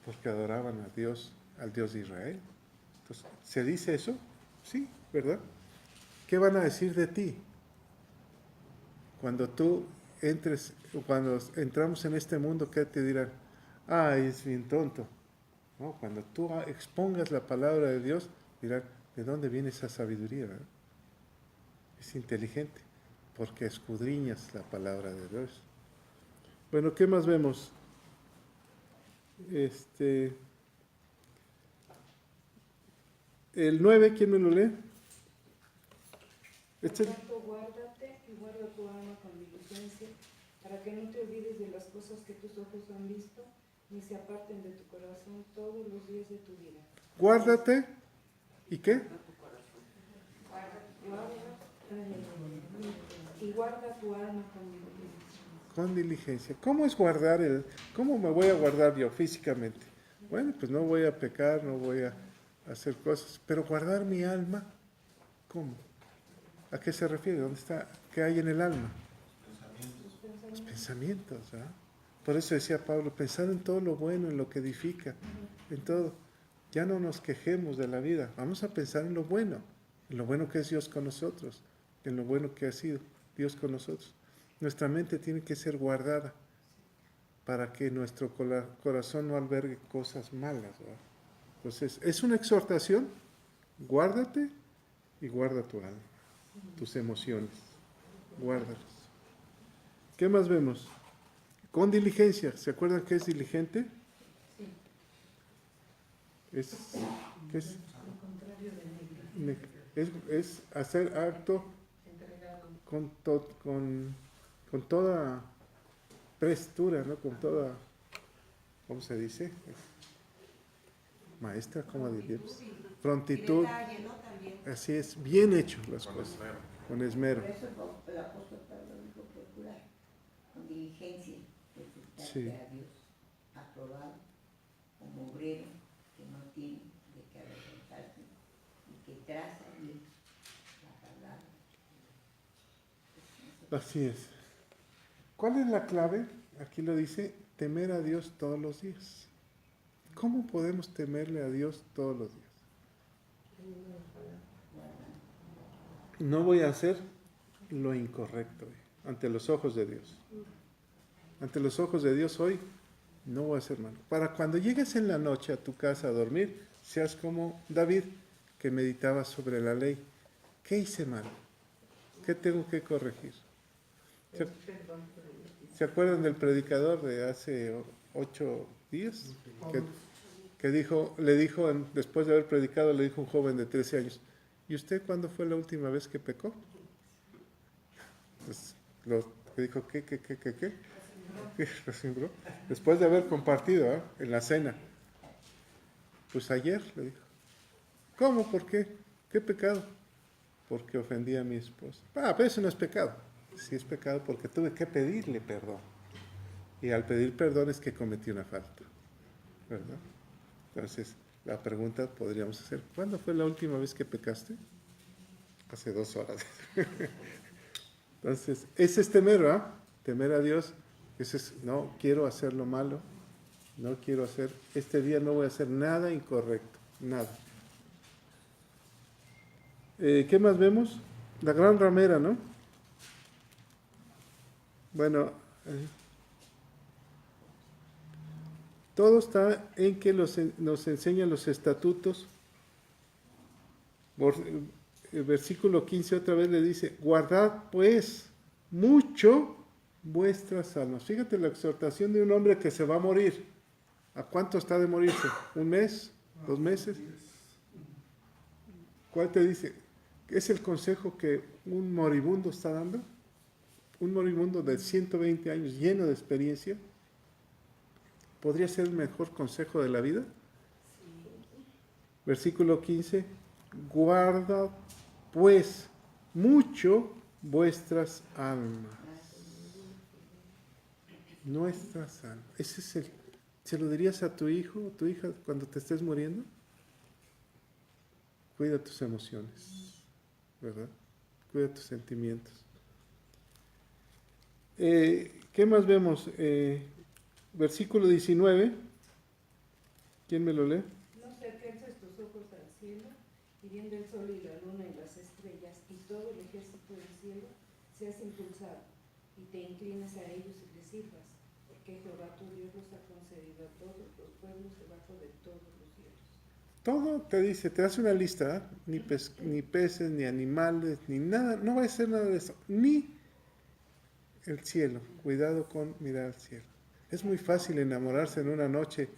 [SPEAKER 1] Porque adoraban a Dios, al Dios de Israel. Entonces, ¿se dice eso? Sí, ¿verdad? ¿Qué van a decir de ti? Cuando tú entres, cuando entramos en este mundo, ¿qué te dirán? Ay, es bien tonto. ¿No? Cuando tú expongas la palabra de Dios, dirán, ¿de dónde viene esa sabiduría? ¿Verdad? Es inteligente, porque escudriñas la palabra de Dios. Bueno, ¿qué más vemos? El 9, ¿quién me lo lee?
[SPEAKER 8] Por tanto, guárdate y guarda tu alma con diligencia, para que no te olvides de las cosas que tus ojos han visto, ni se aparten de tu corazón todos los días de tu vida.
[SPEAKER 1] Guárdate, ¿y qué?
[SPEAKER 8] Y guarda tu alma con diligencia.
[SPEAKER 1] Con diligencia. ¿Cómo es guardar cómo me voy a guardar yo físicamente? Bueno, pues no voy a pecar, no voy a hacer cosas, pero guardar mi alma, ¿cómo? ¿A qué se refiere? ¿Dónde está? ¿Qué hay en el alma? Los pensamientos, ¿verdad? Por eso decía Pablo, pensar en todo lo bueno, en lo que edifica, en todo. Ya no nos quejemos de la vida, vamos a pensar en lo bueno que es Dios con nosotros, en lo bueno que ha sido Dios con nosotros. Nuestra mente tiene que ser guardada para que nuestro corazón no albergue cosas malas, ¿verdad? Entonces, es una exhortación, guárdate y guarda tu alma, tus emociones, guárdalas. ¿Qué más vemos? Con diligencia, ¿se acuerdan qué es diligente?
[SPEAKER 10] Sí.
[SPEAKER 1] ¿Qué es?
[SPEAKER 10] Lo contrario de negligente.
[SPEAKER 1] Es hacer acto
[SPEAKER 10] Entregado.
[SPEAKER 1] con toda prestura, ¿no? Con toda, ¿cómo se dice? Maestra, ¿cómo diríamos? Prontitud.
[SPEAKER 6] Detalle, ¿no? También.
[SPEAKER 1] Así es, bien hecho las
[SPEAKER 4] Con
[SPEAKER 1] cosas,
[SPEAKER 4] esmero.
[SPEAKER 1] con esmero.
[SPEAKER 9] Por eso el apóstol Pablo dijo procurar con diligencia presentarte
[SPEAKER 1] Sí.
[SPEAKER 9] a Dios aprobado como obrero que no tiene de qué avergonzarse y que traza bien la palabra.
[SPEAKER 1] Así es. ¿Cuál es la clave? Aquí lo dice, temer a Dios todos los días. ¿Cómo podemos temerle a Dios todos los días? No voy a hacer lo incorrecto ante los ojos de Dios. Ante los ojos de Dios hoy no voy a hacer malo. Para cuando llegues en la noche a tu casa a dormir, seas como David, que meditaba sobre la ley. ¿Qué hice mal? ¿Qué tengo que corregir? ¿Se acuerdan del predicador de hace 8 días? Que le dijo, después de haber predicado, le dijo un joven de 13 años, ¿y usted cuándo fue la última vez que pecó? Pues, que dijo, ¿qué? ¿Qué? Después de haber compartido en la cena. Pues ayer, le dijo. ¿Cómo? ¿Por qué? ¿Qué pecado? Porque ofendí a mi esposa. Pero eso no es pecado. Sí es pecado porque tuve que pedirle perdón. Y al pedir perdón es que cometí una falta. ¿Verdad? Entonces, la pregunta podríamos hacer, ¿cuándo fue la última vez que pecaste? Hace 2 horas. Entonces, ese es temer, ¿verdad? Temer a Dios. Ese es, no quiero hacer lo malo. No quiero hacer, este día no voy a hacer nada incorrecto. Nada. ¿Qué más vemos? La gran ramera, ¿no? Bueno, todo está en que nos enseñan los estatutos. El versículo 15 otra vez le dice, guardad pues mucho vuestras almas. Fíjate la exhortación de un hombre que se va a morir. ¿A cuánto está de morirse? ¿1 mes? ¿2 meses? ¿Cuál te dice? ¿Es el consejo que un moribundo está dando? Un moribundo de 120 años, lleno de experiencia. ¿Podría ser el mejor consejo de la vida? Versículo 15. Guarda pues mucho vuestras almas. Nuestras almas. Ese es ¿se lo dirías a tu hijo o tu hija cuando te estés muriendo? Cuida tus emociones, ¿verdad? Cuida tus sentimientos. ¿Qué más vemos? Versículo 19. ¿Quién me lo lee?
[SPEAKER 8] No te alcances tus ojos al cielo, y viendo el sol y la luna y las estrellas y todo el ejército del cielo, seas impulsado, y te inclines a ellos y les sirvas, porque Jehová tu Dios los ha concedido a todos los pueblos debajo de todos los cielos.
[SPEAKER 1] Todo te dice, te hace una lista, ¿eh? Ni peces, ni animales, ni nada, no va a ser nada de eso, ni el cielo. Cuidado con mirar al cielo. Es muy fácil enamorarse en una noche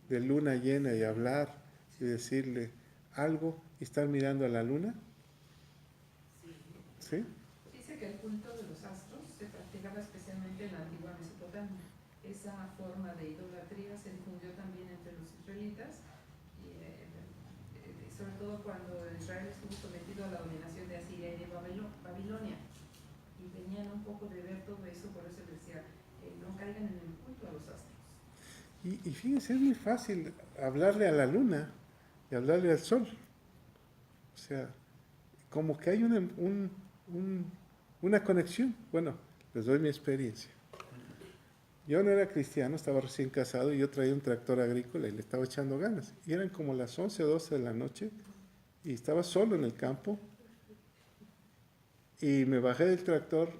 [SPEAKER 1] de luna llena y hablar y decirle algo y estar mirando a la luna. ¿Sí?
[SPEAKER 10] Dice que el culto de los astros se practicaba especialmente en la antigua Mesopotamia. Esa forma de idolatría se difundió también entre los israelitas, y sobre todo cuando Israel estuvo sometido a la dominación de Asiria y de Babilonia. Y venían un poco de ver todo eso, por eso decía, no caigan en el culto a los astros.
[SPEAKER 1] Y fíjense, es muy fácil hablarle a la luna y hablarle al sol. O sea, como que hay una conexión. Bueno, les doy mi experiencia. Yo no era cristiano, estaba recién casado y yo traía un tractor agrícola y le estaba echando ganas. Y eran como las 11 o 12 de la noche y estaba solo en el campo. Y me bajé del tractor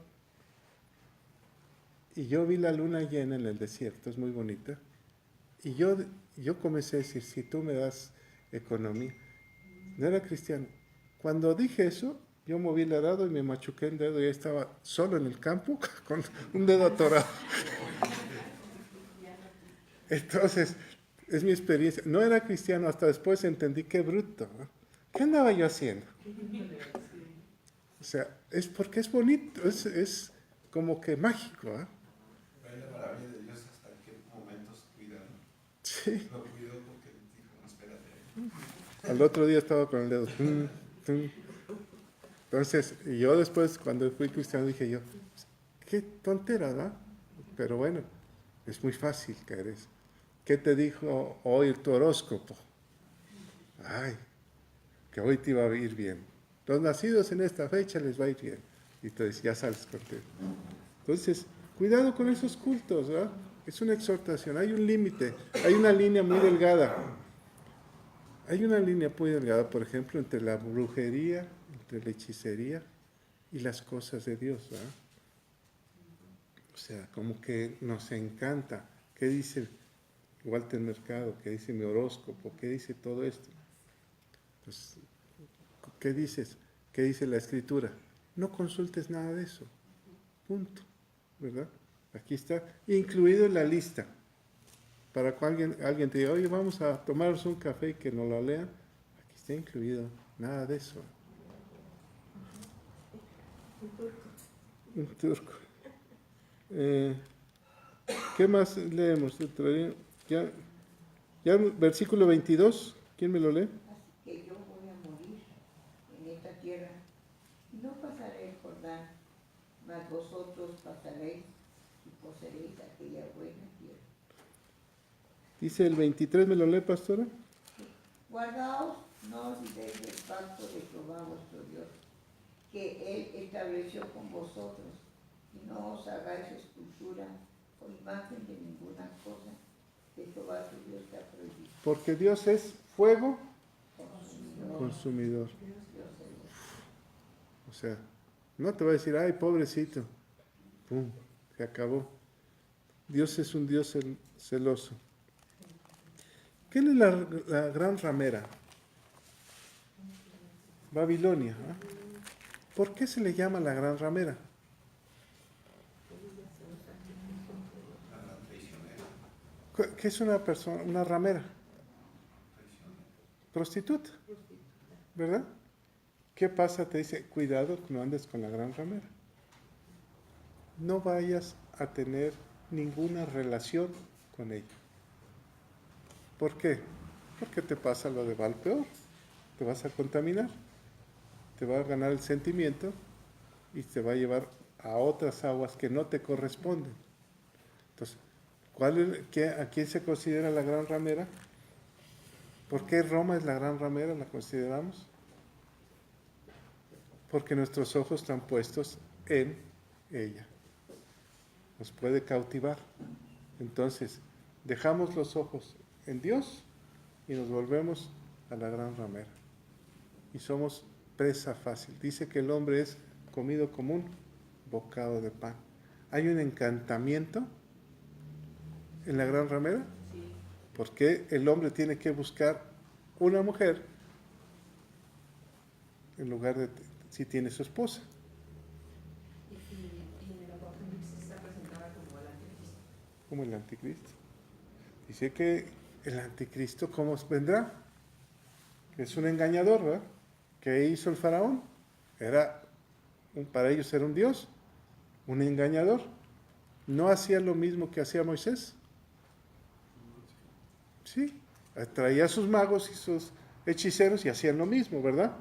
[SPEAKER 1] y yo vi la luna llena en el desierto, es muy bonita. Y yo comencé a decir, si tú me das economía. No era cristiano. Cuando dije eso, yo moví el arado y me machuqué el dedo y estaba solo en el campo con un dedo atorado. Entonces, es mi experiencia. No era cristiano, hasta después entendí qué bruto, ¿no? ¿Qué andaba yo haciendo? O sea, es porque es bonito, es como que mágico, ¿eh?
[SPEAKER 7] Es la maravilla de Dios hasta qué momentos cuidan.
[SPEAKER 1] Sí.
[SPEAKER 7] Lo cuidó porque dijo, no, espérate.
[SPEAKER 1] Al otro día estaba con el dedo. Entonces, yo después, cuando fui cristiano, dije yo, qué tontera, ¿no? Pero bueno, es muy fácil caer eso. ¿Qué te dijo hoy tu horóscopo? Ay, que hoy te iba a ir bien. Los nacidos en esta fecha les va a ir bien. Y entonces ya sales contento. Entonces, Cuidado con esos cultos, ¿verdad? Es una exhortación, hay un límite, hay una línea muy delgada. Hay una línea muy delgada, por ejemplo, entre la brujería, entre la hechicería y las cosas de Dios, ¿verdad? O sea, como que nos encanta. ¿Qué dice Walter Mercado? ¿Qué dice mi horóscopo? ¿Qué dice todo esto? Pues, ¿qué dices? ¿Qué dice la Escritura? No consultes nada de eso. Punto. ¿Verdad? Aquí está, incluido en la lista. Para que alguien te diga, oye, vamos a tomarnos un café y que nos lo lean, aquí está incluido. Nada de eso. Un turco. ¿Qué más leemos? Ya versículo 22, ¿quién me lo lee?
[SPEAKER 12] Así que yo voy a morir en esta tierra y no pasaré el Jordán, mas vosotros pasaréis y poseeréis aquella buena tierra.
[SPEAKER 1] Dice el 23, ¿me lo lee, pastora?
[SPEAKER 12] Guardaos, no olvidéis del pacto de Jehová vuestro Dios, que Él estableció con vosotros, y no os hagáis escultura o imagen de ninguna cosa que Jehová tu Dios te ha prohibido.
[SPEAKER 1] Porque Dios es fuego
[SPEAKER 12] Consumidor.
[SPEAKER 1] consumidor.
[SPEAKER 12] Dios es
[SPEAKER 1] O sea, no te va a decir, ay, pobrecito. Pum, se acabó. Dios es un Dios celoso. ¿Quién es la gran ramera? Babilonia. ¿Ah? ¿Por qué se le llama la gran ramera? ¿Qué es una persona, una ramera? Prostituta, ¿verdad? ¿Qué pasa? Te dice, cuidado, no andes con la gran ramera. No vayas a tener ninguna relación con ella. ¿Por qué? Porque te pasa lo de Baal peor. Te vas a contaminar, te va a ganar el sentimiento y te va a llevar a otras aguas que no te corresponden. Entonces, ¿a quién se considera la gran ramera? ¿Por qué Roma es la gran ramera? ¿La consideramos? Porque nuestros ojos están puestos en ella. Nos puede cautivar. Entonces, dejamos los ojos en Dios y nos volvemos a la gran ramera. Y somos presa fácil. Dice que el hombre es comido como un bocado de pan. ¿Hay un encantamiento en la gran ramera?
[SPEAKER 6] Sí.
[SPEAKER 1] ¿Por qué el hombre tiene que buscar una mujer en lugar de si tiene su esposa?
[SPEAKER 10] Y en el Apocalipsis está presentada como el anticristo.
[SPEAKER 1] Como el anticristo. Dice que el anticristo, ¿cómo vendrá? Que es un engañador, ¿verdad? ¿Qué hizo el faraón? Para ellos era un dios, un engañador. ¿No hacía lo mismo que hacía Moisés? Sí, traía a sus magos y sus hechiceros y hacían lo mismo, ¿verdad?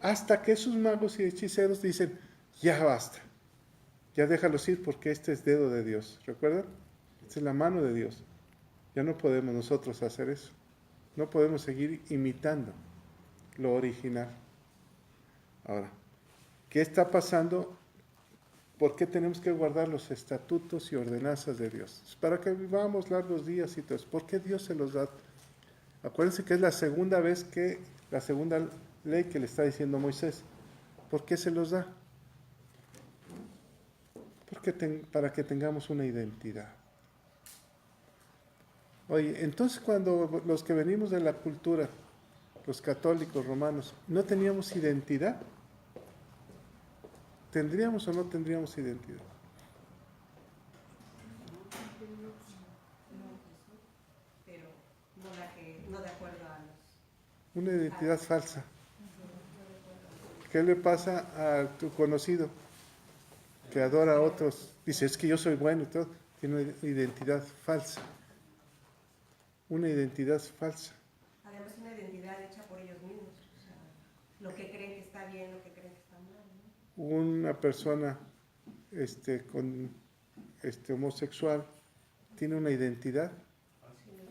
[SPEAKER 1] Hasta que sus magos y hechiceros dicen, ya basta, ya déjalos ir porque este es dedo de Dios, ¿recuerdan? Esta es la mano de Dios. Ya no podemos nosotros hacer eso. No podemos seguir imitando lo original. Ahora, ¿qué está pasando? ¿Por qué tenemos que guardar los estatutos y ordenanzas de Dios? Para que vivamos largos días y todo eso. ¿Por qué Dios se los da? Acuérdense que es la segunda ley que le está diciendo Moisés. ¿Por qué se los da? Para que tengamos una identidad. Oye, entonces cuando los que venimos de la cultura, los católicos romanos, ¿no teníamos identidad? ¿Tendríamos o no tendríamos identidad?
[SPEAKER 10] Pero no de acuerdo a los...
[SPEAKER 1] Una identidad falsa. ¿Qué le pasa a tu conocido que adora a otros? Dice, es que yo soy bueno y todo. Tiene una identidad falsa. Una identidad falsa.
[SPEAKER 13] Además, una identidad hecha por ellos mismos. O sea, lo que creen que está bien, lo que creen que está mal, ¿no?
[SPEAKER 1] Una persona homosexual tiene una identidad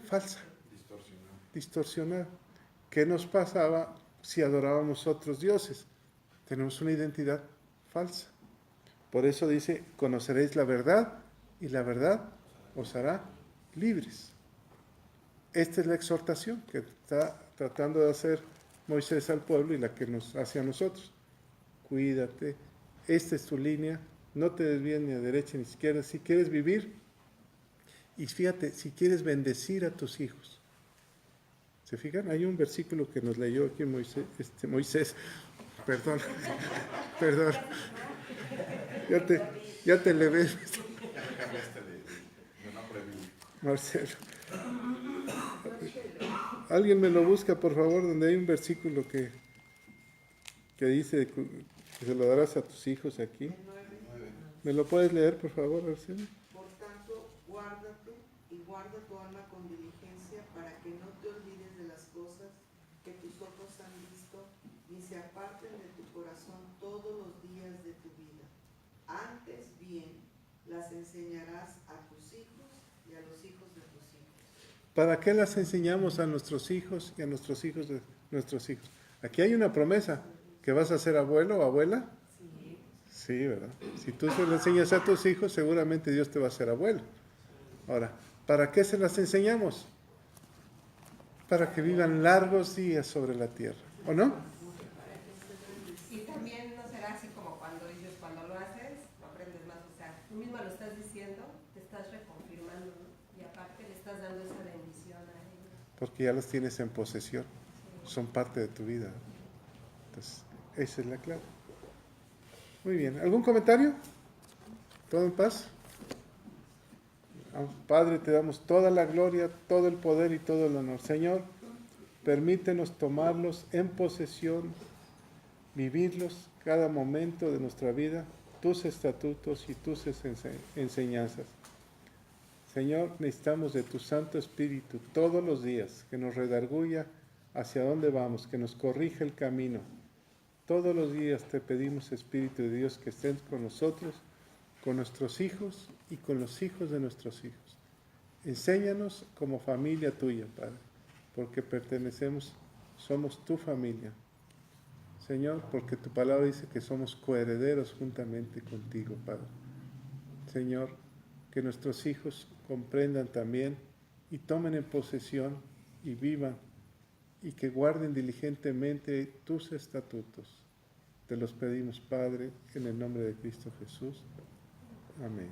[SPEAKER 1] falsa, distorsionada. ¿Qué nos pasaba si adorábamos otros dioses? Tenemos una identidad falsa. Por eso dice, conoceréis la verdad y la verdad os hará libres. Esta es la exhortación que está tratando de hacer Moisés al pueblo y la que nos hace a nosotros. Cuídate, esta es tu línea, no te desvíes ni a derecha ni a izquierda. Si quieres vivir, y fíjate, si quieres bendecir a tus hijos. ¿Se fijan? Hay un versículo que nos leyó aquí Moisés, perdón, ya te levé, Marcelo. Alguien me lo busca, por favor, donde hay un versículo que dice que se lo darás a tus hijos aquí. ¿Me lo puedes leer, por favor, Marcelo?
[SPEAKER 6] Por tanto, guárdate y guarda tu alma con diligencia para que no te olvides de las cosas que tus ojos han visto, ni se aparten de tu corazón todos los días de tu vida. Antes bien, las enseñarás a tus hijos y a los hijos de tus hijos.
[SPEAKER 1] ¿Para qué las enseñamos a nuestros hijos y a nuestros hijos de nuestros hijos? Aquí hay una promesa, que vas a ser abuelo o abuela. Sí, ¿verdad? Si tú se lo enseñas a tus hijos, seguramente Dios te va a hacer abuelo. Ahora, ¿para qué se las enseñamos? Para que vivan largos días sobre la tierra, ¿o no?
[SPEAKER 13] Y también no será así como cuando dices, cuando lo haces, lo aprendes más. O sea, tú mismo lo estás diciendo, te estás reconfirmando, ¿no? Y aparte le estás dando esa bendición a ellos.
[SPEAKER 1] Porque ya los tienes en posesión, son parte de tu vida. Entonces, esa es la clave. Muy bien, ¿algún comentario? ¿Todo en paz? Padre, te damos toda la gloria, todo el poder y todo el honor. Señor, permítenos tomarlos en posesión, vivirlos cada momento de nuestra vida, tus estatutos y tus enseñanzas. Señor, necesitamos de tu Santo Espíritu todos los días, que nos redarguya hacia dónde vamos, que nos corrija el camino. Todos los días te pedimos, Espíritu de Dios, que estés con nosotros, con nuestros hijos y con los hijos de nuestros hijos. Enséñanos como familia tuya, Padre, porque somos tu familia. Señor, porque tu palabra dice que somos coherederos juntamente contigo, Padre. Señor, que nuestros hijos comprendan también y tomen en posesión y vivan y que guarden diligentemente tus estatutos. Te los pedimos, Padre, en el nombre de Cristo Jesús. Amén.